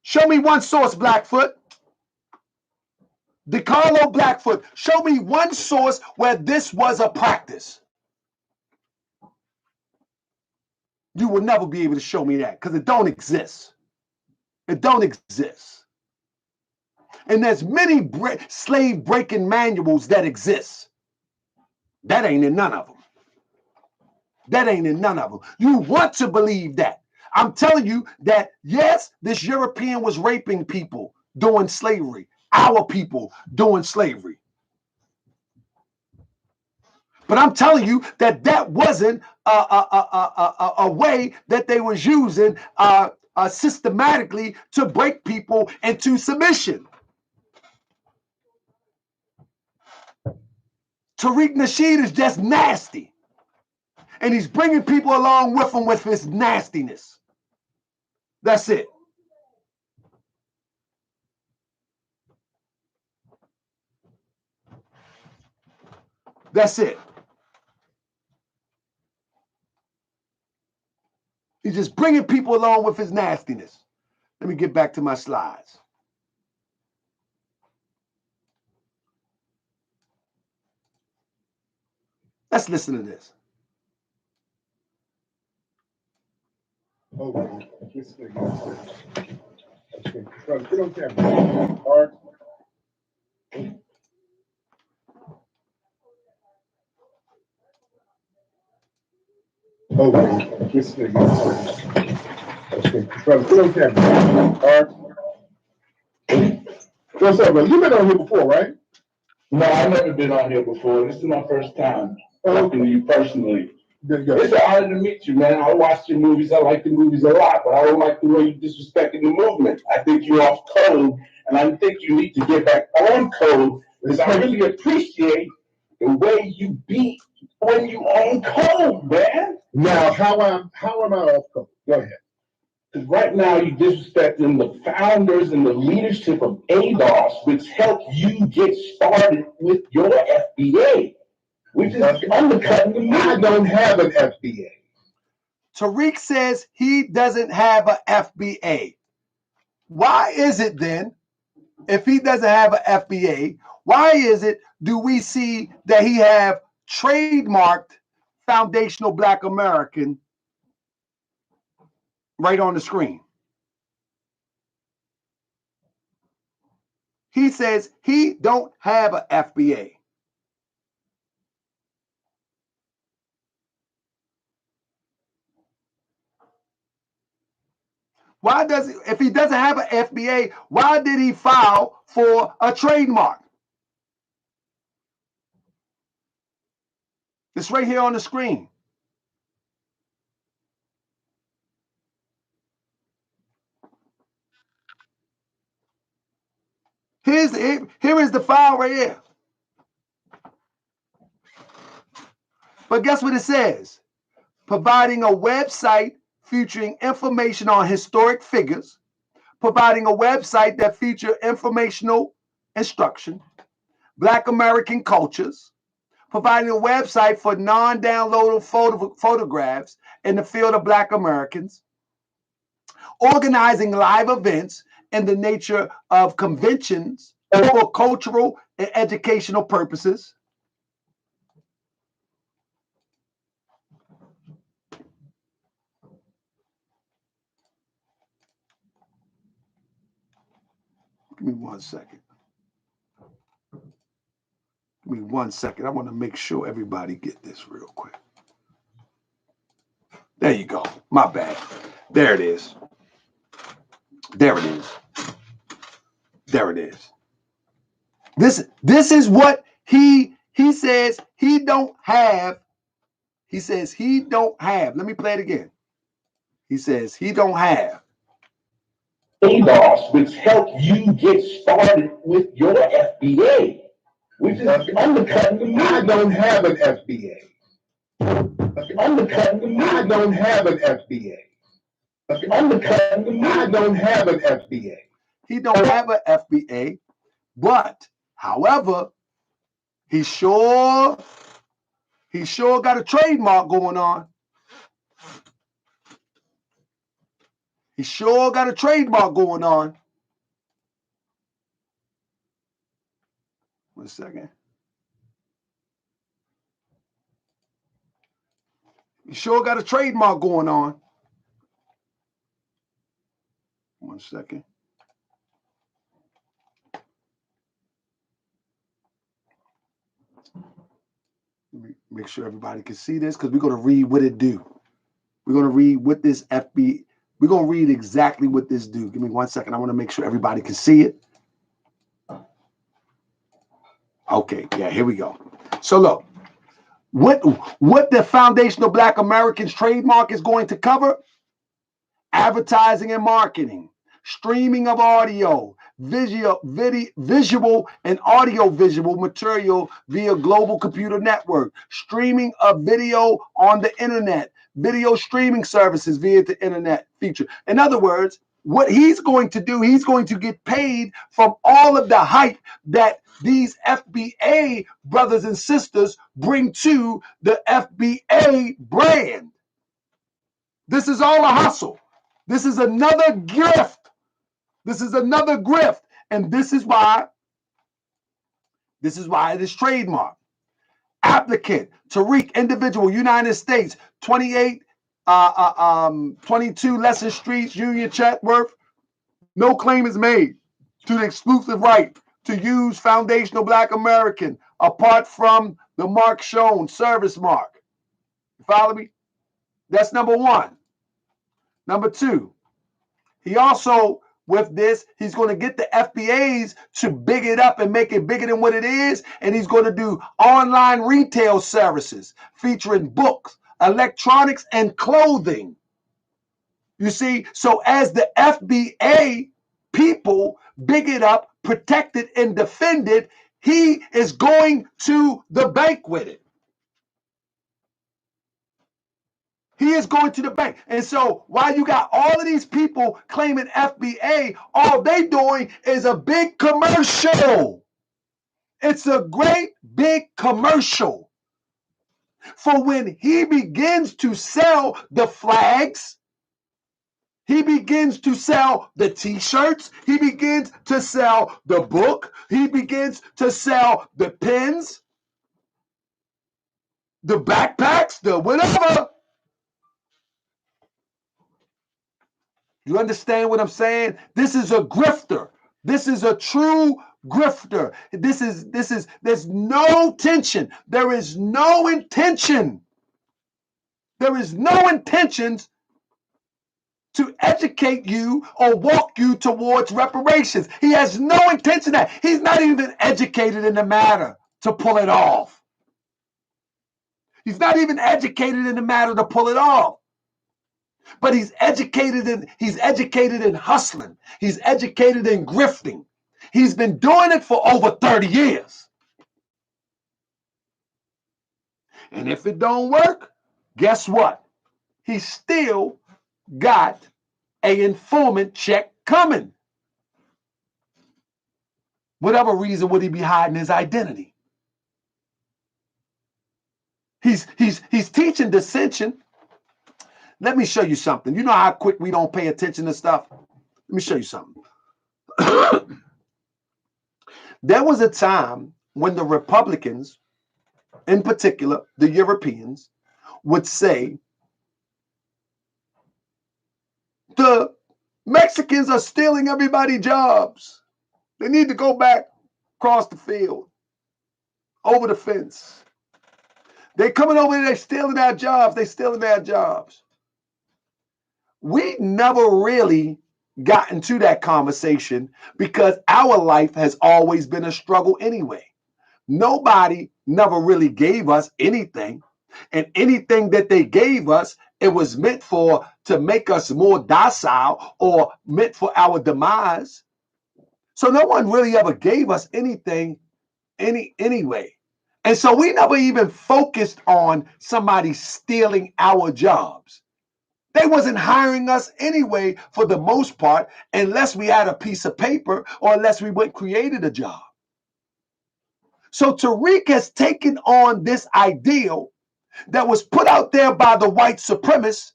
Show me one source, Blackfoot. DeCarlo Blackfoot, show me one source where this was a practice. You will never be able to show me that because it don't exist. It don't exist. And there's many slave breaking manuals that exist. That ain't in none of them. That ain't in none of them. You want to believe that. I'm telling you that, yes, this European was raping people during slavery. Our people doing slavery. But I'm telling you that that wasn't a way that they was using systematically to break people into submission. Tariq Nasheed is just nasty. And he's bringing people along with him with his nastiness. That's it. That's it. He's just bringing people along with his nastiness. Let me get back to my slides. Let's listen to this. Okay. This thing. Okay. Get on camera. All right. Okay. This thing. Okay. Get on camera. All right. What's up, bro? You've been on here before, right? No, I've never been on here before. This is my first time talking to you personally. It's an honor to meet you, man. I watch your movies. I like the movies a lot, but I don't like the way you disrespecting the movement. I think you're off code, and I think you need to get back on code because I really appreciate the way you beat when you on code, man. Now, how am I off code? Go ahead. Because right now you're disrespecting the founders and the leadership of ADOS, which helped you get started with your FBA. Which is undercutting the movement. I don't have an FBA. Tariq says he doesn't have an FBA. Why is it then, if he doesn't have an FBA, why is it do we see that he have trademarked Foundational Black American right on the screen? He says he don't have an FBA. Why does he, if he doesn't have an FBA, why did he file for a trademark? It's right here on the screen. Here is the file right here. But guess what it says? Providing a website featuring information on historic figures, providing a website that features informational instruction, Black American cultures, providing a website for non-downloadable photographs in the field of Black Americans, organizing live events in the nature of conventions for cultural and educational purposes. Give me 1 second. Give me 1 second. I want to make sure everybody get this real quick. There you go. My bad. There it is. There it is. There it is. This is what he says he don't have He says he don't have, let me play it again. He says he don't have ADOS, which help you get started with your FBA, which is undercutting the movement. I don't have an FBA. Undercutting the movement. I don't have an FBA. Undercutting the movement. I don't have an FBA. He don't have an FBA, but however, he sure got a trademark going on. He sure got a trademark going on. 1 second. He sure got a trademark going on. 1 second. Let me make sure everybody can see this because we're going to read what it do. We're going to read what this FB, we're going to read exactly what this do. Give me 1 second. I want to make sure everybody can see it. Okay, yeah, here we go. So look, what the Foundational Black Americans trademark is going to cover: advertising and marketing, streaming of audio, visual and audio-visual material via global computer network, streaming of video on the internet, video streaming services via the internet feature. In other words, what he's going to do, he's going to get paid from all of the hype that these FBA brothers and sisters bring to the FBA brand. This is all a hustle. This is another grift. This is another grift. And this is why it is trademark. Applicant, Tariq, individual, United States, 22 Lesson Street, Union Chatworth. No claim is made to the exclusive right to use Foundational Black American apart from the mark shown, service mark. You follow me? That's number one. Number two, he also, with this, he's going to get the FBAs to big it up and make it bigger than what it is. And he's going to do online retail services featuring books, electronics, and clothing. You see, so as the FBA people big it up, protect it, and defend it, he is going to the bank with it. He is going to the bank. And so while you got all of these people claiming FBA, all they doing is a big commercial. It's a great big commercial for when he begins to sell the flags. He begins to sell the t-shirts. He begins to sell the book. He begins to sell the pens, the backpacks, the whatever. You understand what I'm saying? This is a grifter. This is a true grifter. There's no tension. There is no intention. There is no intentions to educate you or walk you towards reparations. He has no intention of that. He's not even educated in the matter to pull it off. He's not even educated in the matter to pull it off. But he's educated in hustling. He's educated in grifting. He's been doing it for over 30 years. And if it don't work, guess what? He still got an informant check coming. Whatever reason would he be hiding his identity? He's teaching dissension. Let me show you something. You know how quick we don't pay attention to stuff? Let me show you something. There was a time when the Republicans, in particular, the Europeans, would say, the Mexicans are stealing everybody's jobs. They need to go back across the field, over the fence. They're coming over here, they're stealing our jobs. They're stealing our jobs. We never really got into that conversation because our life has always been a struggle anyway. Nobody never really gave us anything. And anything that they gave us, it was meant for to make us more docile or meant for our demise. So no one really ever gave us anything anyway. And so we never even focused on somebody stealing our jobs. They wasn't hiring us anyway for the most part, unless we had a piece of paper or unless we went created a job. So Tariq has taken on this ideal that was put out there by the white supremacists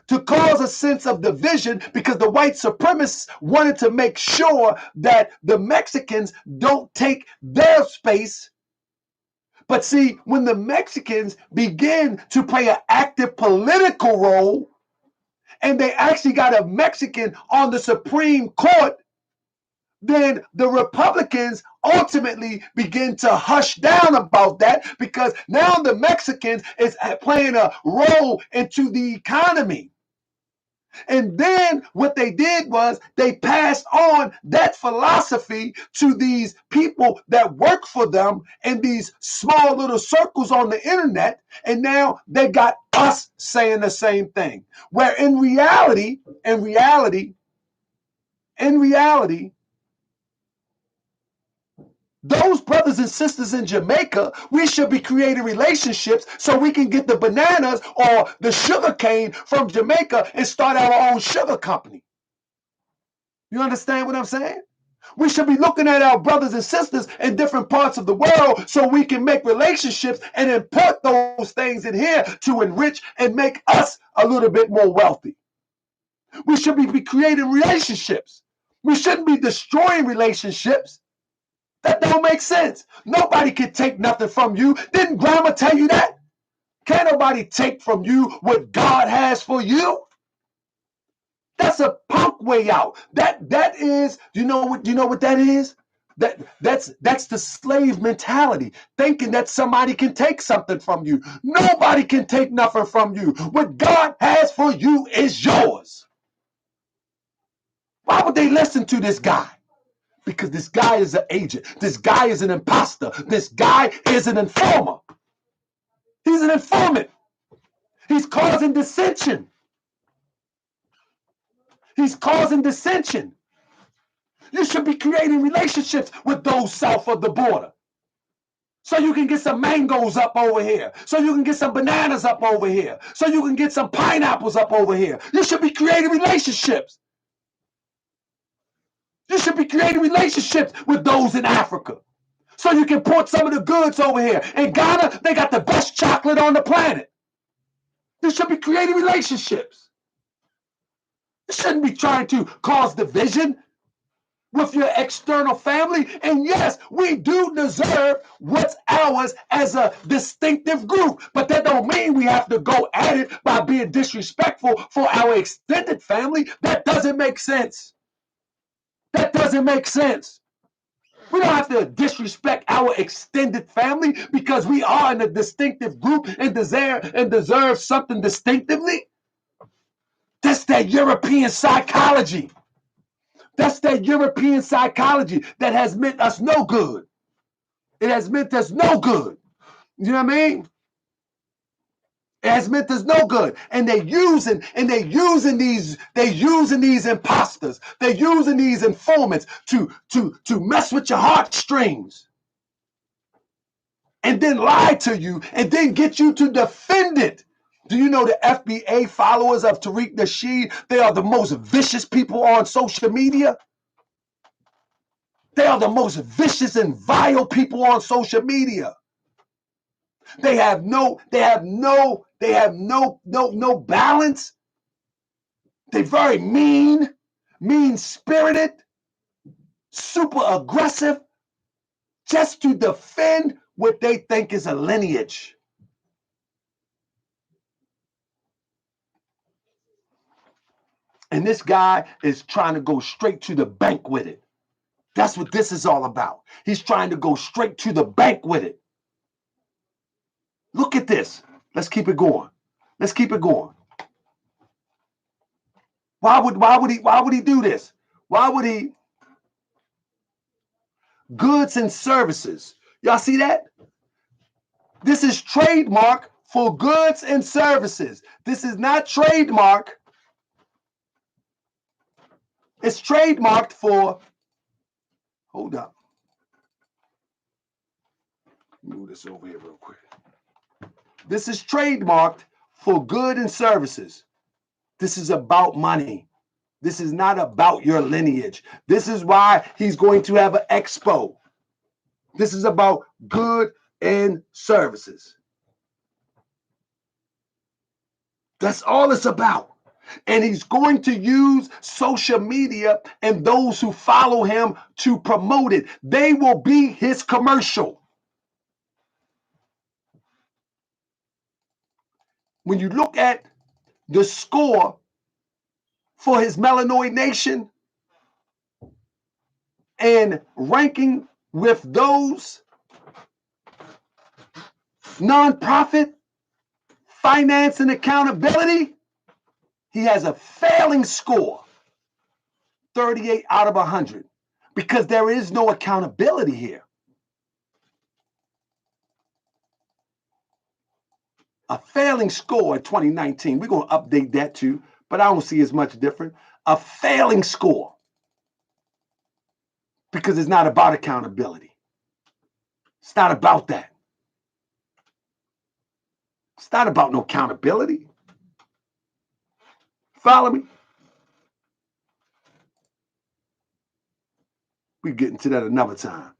to cause a sense of division, because the white supremacists wanted to make sure that the Mexicans don't take their space. But see, when the Mexicans begin to play an active political role, and they actually got a Mexican on the Supreme Court, then the Republicans ultimately begin to hush down about that, because now the Mexicans is playing a role into the economy. And then what they did was they passed on that philosophy to these people that work for them in these small little circles on the internet. And now they got us saying the same thing. Where in reality, those brothers and sisters in Jamaica, we should be creating relationships so we can get the bananas or the sugar cane from Jamaica and start our own sugar company. You understand what I'm saying? We should be looking at our brothers and sisters in different parts of the world so we can make relationships and import those things in here to enrich and make us a little bit more wealthy. We should be creating relationships. We shouldn't be destroying relationships. That don't make sense. Nobody can take nothing from you. Didn't grandma tell you that? Can't nobody take from you what God has for you. That's a punk way out. That is, you know what that is? That's the slave mentality, thinking that somebody can take something from you. Nobody can take nothing from you. What God has for you is yours. Why would they listen to this guy? Because this guy is an agent. This guy is an imposter. This guy is an informer. He's an informant. He's causing dissension. He's causing dissension. You should be creating relationships with those south of the border. So you can get some mangoes up over here. So you can get some bananas up over here. So you can get some pineapples up over here. You should be creating relationships. You should be creating relationships with those in Africa. So you can port some of the goods over here. In Ghana, they got the best chocolate on the planet. You should be creating relationships. You shouldn't be trying to cause division with your external family. And yes, we do deserve what's ours as a distinctive group, but that don't mean we have to go at it by being disrespectful for our extended family. That doesn't make sense. That doesn't make sense. We don't have to disrespect our extended family because we are in a distinctive group and deserve something distinctively. That's that European psychology. That's that European psychology that has meant us no good. It has meant us no good. You know what I mean? It has meant us no good. And they're using these imposters. They're using these informants to mess with your heartstrings. And then lie to you and then get you to defend it. Do you know the FBA followers of Tariq Nasheed? They are the most vicious people on social media. They are the most vicious and vile people on social media. They have no balance. They're very mean-spirited, super aggressive, just to defend what they think is a lineage. And this guy is trying to go straight to the bank with it. That's what this is all about. He's trying to go straight to the bank with it. Look at this. Let's keep it going. Let's keep it going. Why would he do this? Why would he? Goods and services. Y'all see that? This is trademark for goods and services. This is not trademark. It's trademarked for, hold up. Move this over here real quick. This is trademarked for good and services. This is about money. This is not about your lineage. This is why he's going to have an expo. This is about good and services. That's all it's about. And he's going to use social media and those who follow him to promote it. They will be his commercial. When you look at the score for his Melanoid Nation and ranking with those nonprofit finance and accountability, he has a failing score, 38 out of 100, because there is no accountability here. A failing score in 2019. We're going to update that too, but I don't see as much different. A failing score, because it's not about accountability. It's not about that. It's not about no accountability. Follow me? We get into that another time.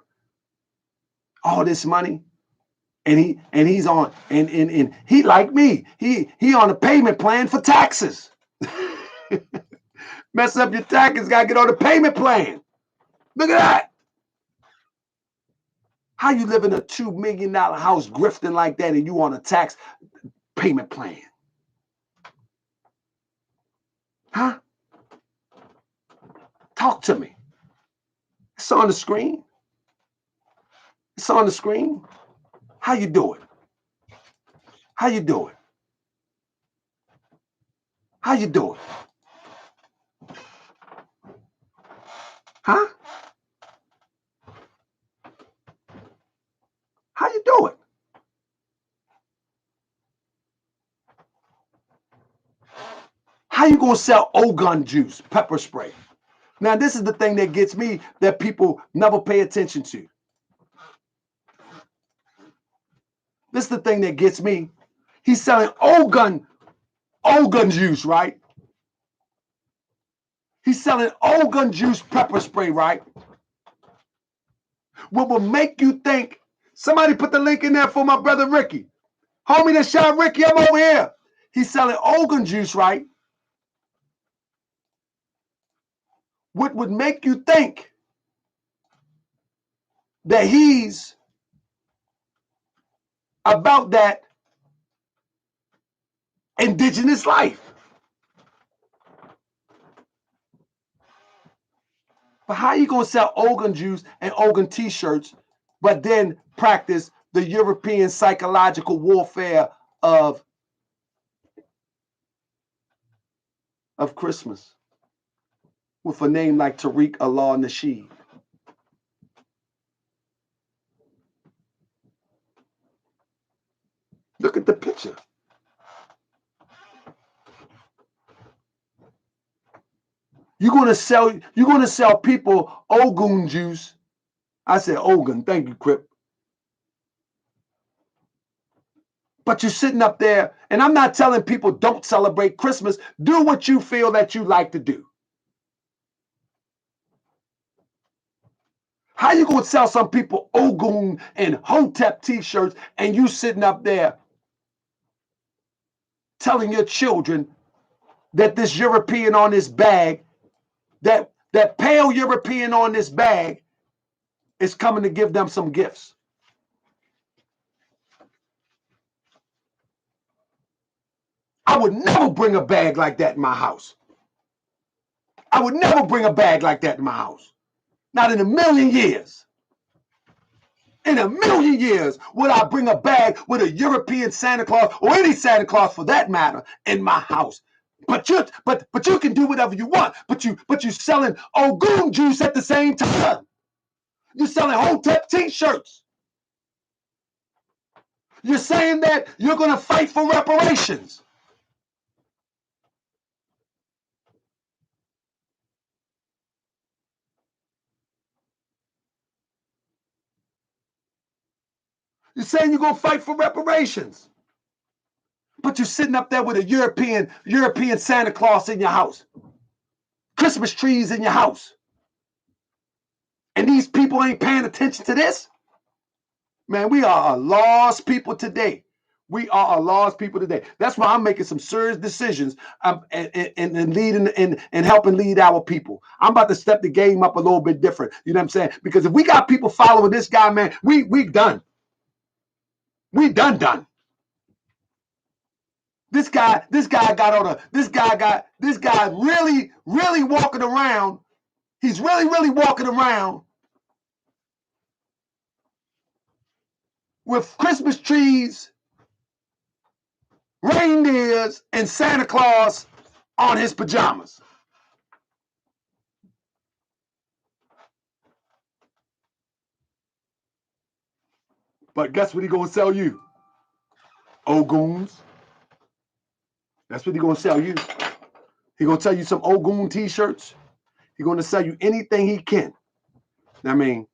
All this money, and he's on, and he like me. He on a payment plan for taxes. Mess up your taxes, gotta get on the payment plan. Look at that. How you live in a $2 million house grifting like that and you on a tax payment plan? Huh? Talk to me. It's on the screen. It's on the screen. How you doing? How you doing? How you doing? Huh? How you doing? How you gonna sell Ogun juice, pepper spray? Now, this is the thing that gets me that people never pay attention to. This is the thing that gets me. He's selling Ogun juice, right? He's selling Ogun juice pepper spray, right? What will make you think, somebody put the link in there for my brother Ricky. Homie that shot Ricky, I'm over here. He's selling Ogun juice, right? What would make you think that he's about that indigenous life? But how are you going to sell Ogun juice and Ogun t-shirts, but then practice the European psychological warfare of Christmas with a name like Tariq Nasheed? Look at the picture. You're gonna sell people Ogun juice. I said Ogun, thank you, Crip. But you're sitting up there, and I'm not telling people don't celebrate Christmas. Do what you feel that you like to do. How you gonna sell some people Ogun and Hotep t-shirts, and you sitting up there telling your children that this European on this bag, that pale European on this bag is coming to give them some gifts? I would never bring a bag like that in my house. I would never bring a bag like that in my house. Not in a million years. In a million years would I bring a bag with a European Santa Claus, or any Santa Claus for that matter, in my house. But you can do whatever you want. But you selling Ogun juice at the same time. You're selling Hotep t-shirts. You're saying that you're going to fight for reparations. You're saying you're going to fight for reparations. But you're sitting up there with a European Santa Claus in your house. Christmas trees in your house. And these people ain't paying attention to this? Man, we are a lost people today. We are a lost people today. That's why I'm making some serious decisions and leading and helping lead our people. I'm about to step the game up a little bit different. You know what I'm saying? Because if we got people following this guy, man, we done. We done. This guy really walking around. He's really walking around with Christmas trees, reindeers, and Santa Claus on his pajamas. But guess what he gonna sell you? Ogoons. That's what he gonna sell you. He gonna sell you some Ogoon t-shirts. He gonna sell you anything he can. I mean,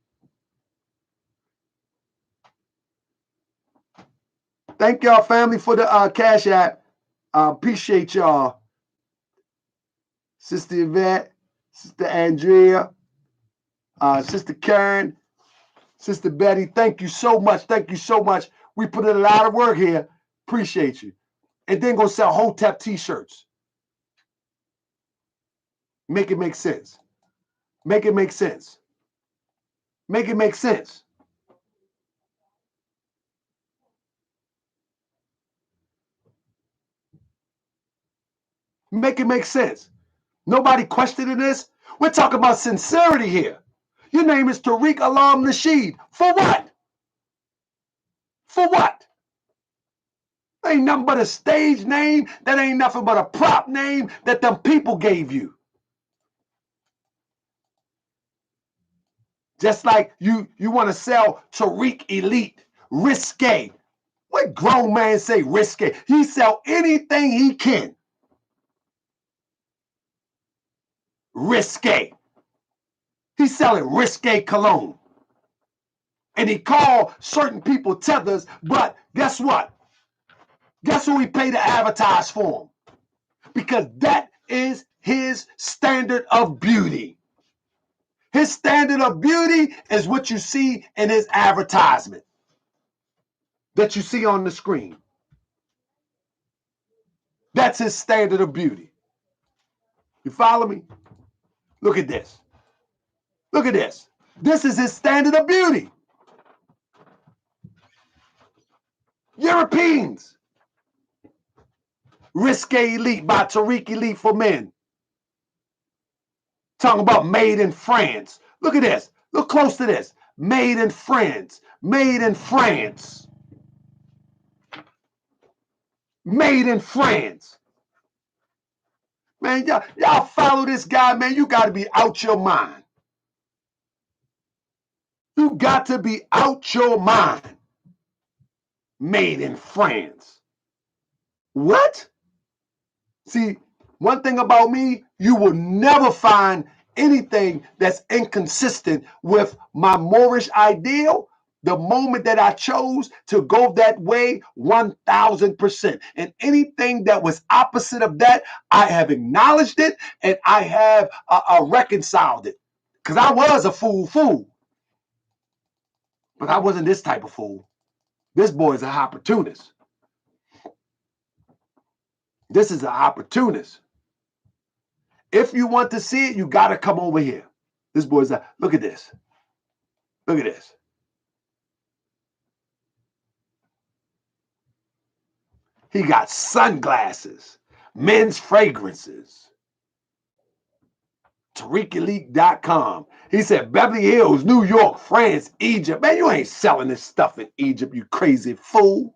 thank y'all family for the Cash App. Appreciate y'all. Sister Yvette, Sister Andrea, Sister Karen, Sister Betty, thank you so much. Thank you so much. We put in a lot of work here. Appreciate you. And then go sell Hotep t-shirts. Make it make sense. Make it make sense. Make it make sense. Make it make sense. Nobody questioning this. We're talking about sincerity here. Your name is Tariq Nasheed. For what? For what? Ain't nothing but a stage name. That ain't nothing but a prop name that them people gave you. Just like you want to sell Tariq Elite, risque. What grown man say risque? He sell anything he can. Risque. He's selling risque cologne. And he called certain people tethers, but guess what? Guess who he paid to advertise for him? Because that is his standard of beauty. His standard of beauty is what you see in his advertisement that you see on the screen. That's his standard of beauty. You follow me? Look at this. Look at this. This is his standard of beauty. Europeans. Risque Elite by Tariq Elite for men. Talking about made in France. Look at this. Look close to this. Made in France. Made in France. Made in France. Man, y'all follow this guy, man. You got to be out your mind. You got to be out your mind. Made in France. What? See, one thing about me, you will never find anything that's inconsistent with my Moorish ideal. The moment that I chose to go that way, 1000%. And anything that was opposite of that, I have acknowledged it and I have reconciled it. Because I was a fool. But I wasn't this type of fool. This boy is an opportunist. This is an opportunist. If you want to see it, you got to come over here. This boy's like, look at this. Look at this. He got sunglasses, men's fragrances. TariqElite.com. He said Beverly Hills, New York, France, Egypt. Man, you ain't selling this stuff in Egypt, you crazy fool.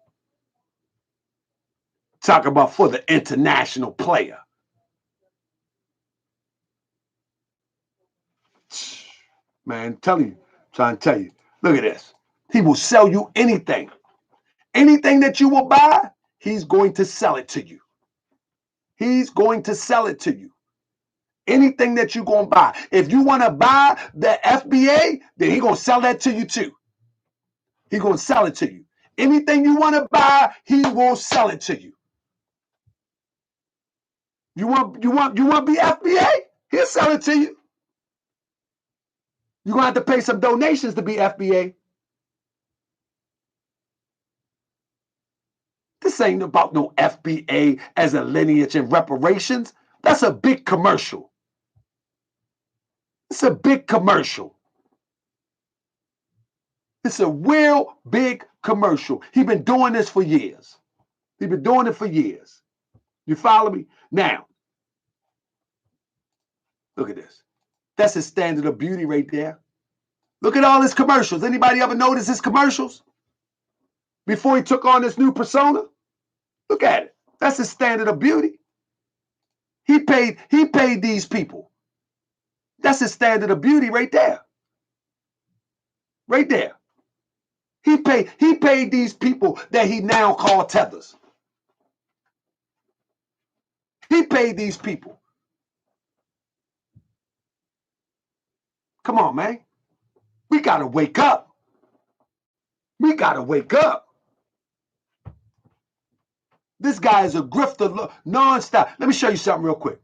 Talk about for the international player. Man, trying to tell you. Look at this. He will sell you anything. Anything that you will buy, he's going to sell it to you. He's going to sell it to you. Anything that you're going to buy. If you want to buy the FBA, then he's going to sell that to you too. He's going to sell it to you. Anything you want to buy, he will sell it to you. You want to be FBA? He'll sell it to you. You're going to have to pay some donations to be FBA. This ain't about no FBA as a lineage and reparations. That's a big commercial. It's a big commercial. It's a real big commercial. He's been doing this for years. He's been doing it for years. You follow me? Now, look at this. That's his standard of beauty right there. Look at all his commercials. Anybody ever notice his commercials? Before he took on this new persona? Look at it. That's his standard of beauty. He paid these people. That's his standard of beauty right there. Right there. He paid these people that he now called tethers. He paid these people. Come on, man. We got to wake up. We got to wake up. This guy is a grifter nonstop. Let me show you something real quick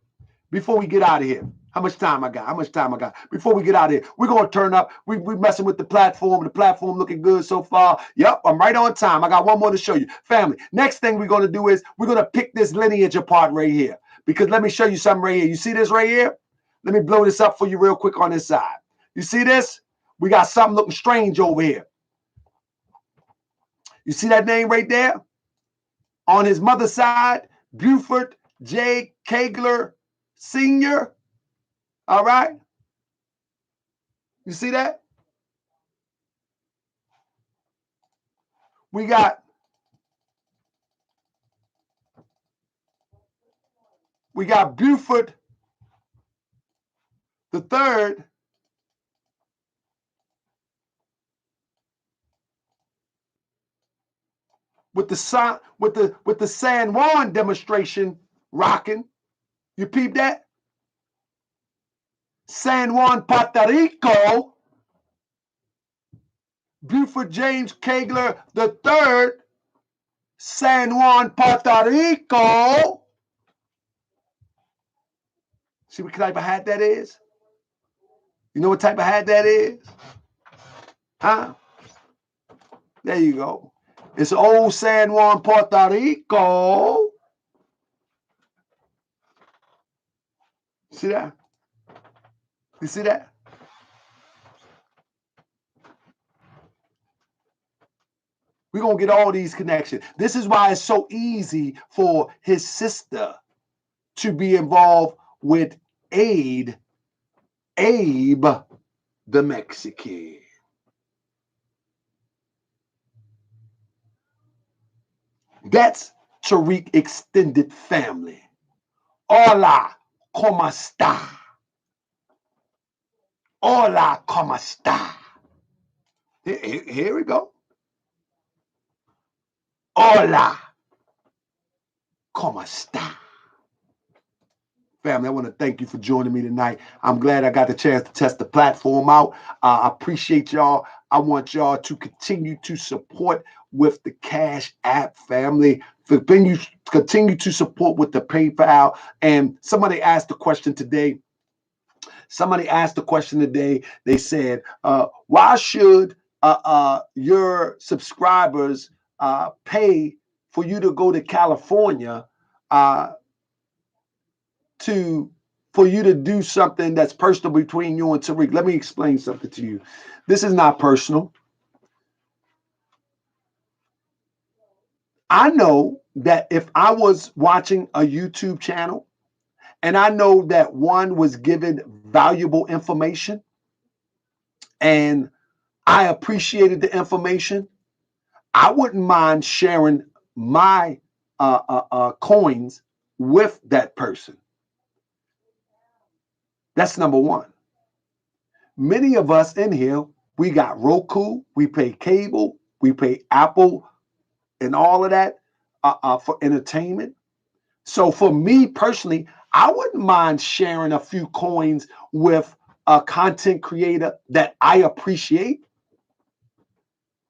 before we get out of here. How much time I got? Before we get out of here, we're going to turn up. We messing with the platform. The platform looking good so far. Yep, I'm right on time. I got one more to show you. Family, next thing we're going to do is we're going to pick this lineage apart right here. Because let me show you something right here. You see this right here? Let me blow this up for you real quick on this side. You see this? We got something looking strange over here. You see that name right there? On his mother's side, Buford J. Kegler Sr., all right? You see that? We got Buford the third. With the San Juan demonstration rocking. You peep that? San Juan, Puerto Rico. Buford James Kegler III, San Juan, Puerto Rico. See what type of hat that is? You know what type of hat that is? Huh? There you go. It's old San Juan, Puerto Rico. See that? You see that? We're going to get all these connections. This is why it's so easy for his sister to be involved with Abe the Mexican. That's Tariq extended family. Hola, ¿cómo está? Hola, ¿cómo está? Here we go. Hola, ¿cómo está? Family, I want to thank you for joining me tonight. I'm glad I got the chance to test the platform out. I appreciate y'all. I want y'all to continue to support with the Cash App, family. Continue to support with the PayPal. And somebody asked the question today. They said, why should your subscribers pay for you to go to California for you to do something that's personal between you and Tariq? Let me explain something to you. This is not personal. I know that if I was watching a YouTube channel and I know that one was given valuable information and I appreciated the information, I wouldn't mind sharing my coins with that person. That's number one. Many of us in here, we got Roku, we pay cable, we pay Apple and all of that for entertainment. So for me personally, I wouldn't mind sharing a few coins with a content creator that I appreciate.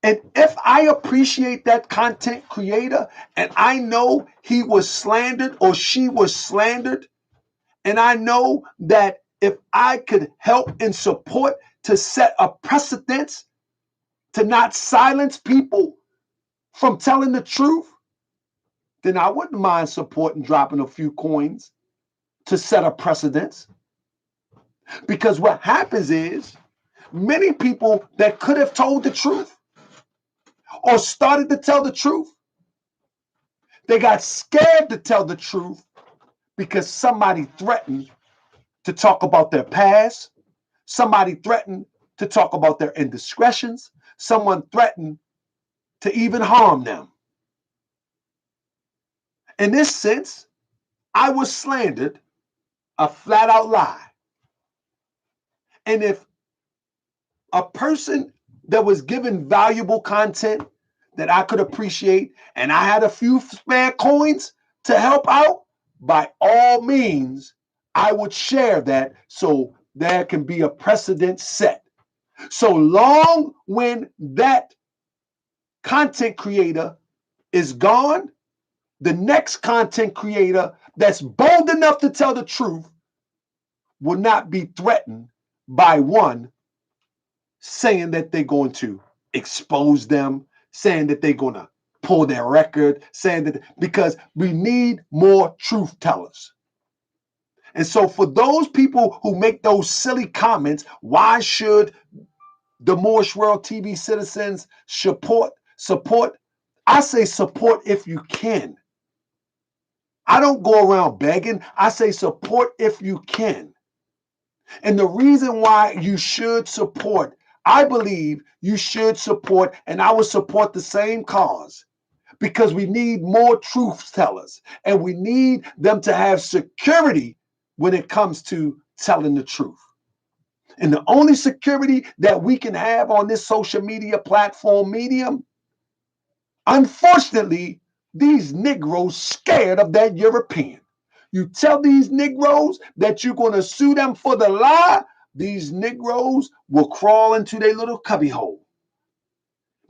And if I appreciate that content creator and I know he was slandered or she was slandered, and I know that if I could help and support to set a precedence to not silence people from telling the truth, then I wouldn't mind supporting dropping a few coins to set a precedence. Because what happens is many people that could have told the truth or started to tell the truth, they got scared to tell the truth because somebody threatened to talk about their past. Somebody threatened to talk about their indiscretions. Someone threatened to even harm them. In this sense, I was slandered, a flat out lie. And if a person that was given valuable content that I could appreciate and I had a few spare coins to help out, by all means, I would share that so there can be a precedent set. So long when that content creator is gone, the next content creator that's bold enough to tell the truth will not be threatened by one saying that they're going to expose them, saying that they're going to pull their record, saying that, because we need more truth tellers. And so for those people who make those silly comments, why should the Moorish World TV citizens support? I say support if you can. I don't go around begging. I say support if you can. And the reason why you should support, I believe you should support, and I would support the same cause, because we need more truth tellers and we need them to have security when it comes to telling the truth. And the only security that we can have on this social media platform medium, unfortunately, these Negroes scared of that European. You tell these Negroes that you're going to sue them for the lie, these Negroes will crawl into their little cubbyhole.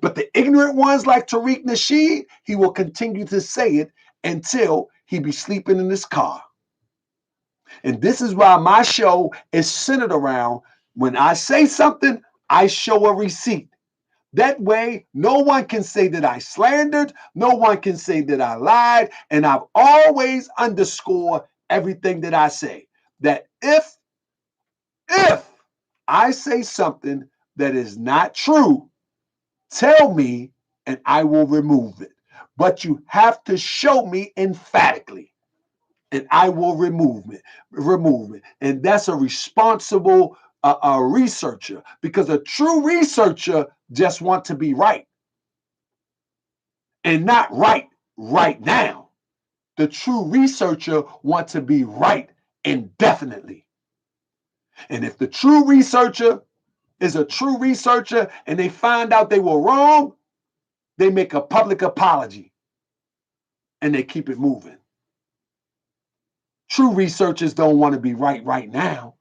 But the ignorant ones like Tariq Nasheed, he will continue to say it until he be sleeping in his car. And this is why my show is centered around, when I say something, I show a receipt. That way, no one can say that I slandered, no one can say that I lied, and I've always underscored everything that I say. That if I say something that is not true, tell me and I will remove it. But you have to show me emphatically and I will remove it. And that's a responsible researcher, because a true researcher just wants to be right and not right now. The true researcher wants to be right indefinitely. And if the true researcher is a true researcher and they find out they were wrong, they make a public apology and they keep it moving. True researchers don't want to be right now.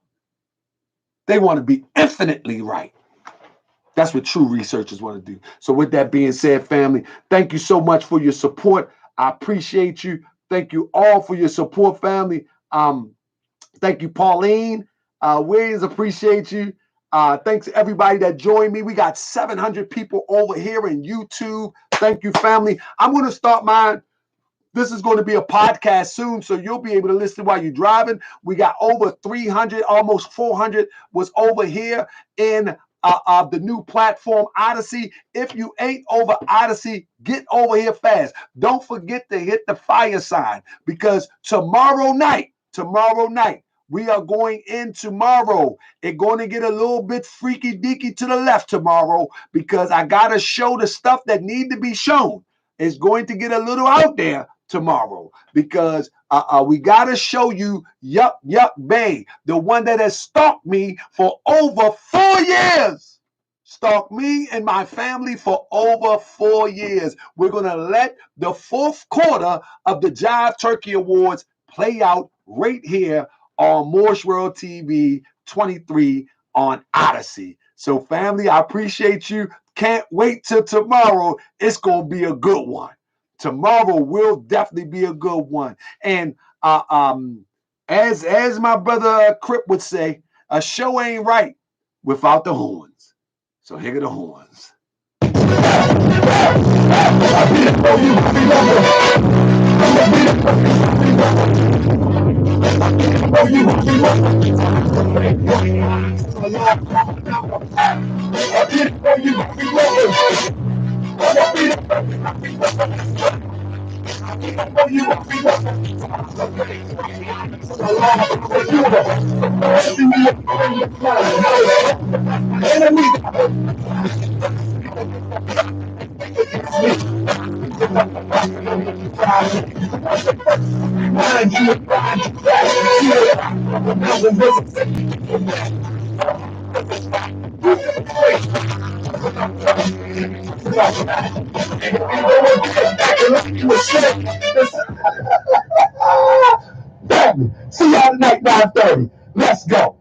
They want to be infinitely right. That's what true researchers want to do. So with that being said, family, thank you so much for your support. I appreciate you. Thank you all for your support, family. Thank you, Pauline. Williams, appreciate you. Thanks to everybody that joined me. We got 700 people over here in YouTube. Thank you, family. I'm going to start mine. This is going to be a podcast soon, so you'll be able to listen while you're driving. We got over 300, almost 400 was over here in the new platform, Odyssey. If you ain't over Odyssey, get over here fast. Don't forget to hit the fire sign, because tomorrow night, we are going in tomorrow. It's going to get a little bit freaky deaky to the left tomorrow, because I got to show the stuff that need to be shown. It's going to get a little out there tomorrow, because we got to show you Yup Bay, the one that has stalked me for over 4 years. stalked me and my family for over 4 years. We're going to let the fourth quarter of the Jive Turkey Awards play out right here on Morse World TV 23 on Odyssey. So, family, I appreciate you. Can't wait till tomorrow. It's going to be a good one. Tomorrow will definitely be a good one. And as my brother Crip would say, a show ain't right without the horns. So here are the horns. See y'all tonight, 9:30. Let's go.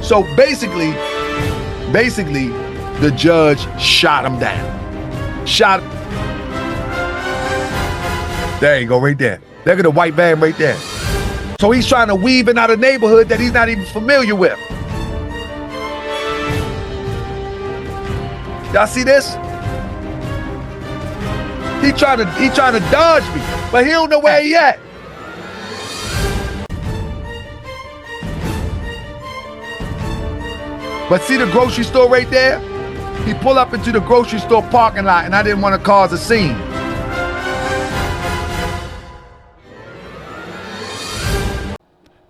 So basically, the judge shot him down. Shot. There you go, right there. Look at the white van right there. So he's trying to weave in out a neighborhood that he's not even familiar with. Y'all see this? He trying to dodge me, but he don't know where he at. But see the grocery store right there? He pulled up into the grocery store parking lot and I didn't want to cause a scene.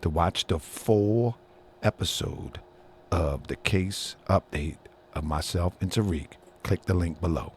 To watch the full episode of the case update of myself and Tariq, click the link below.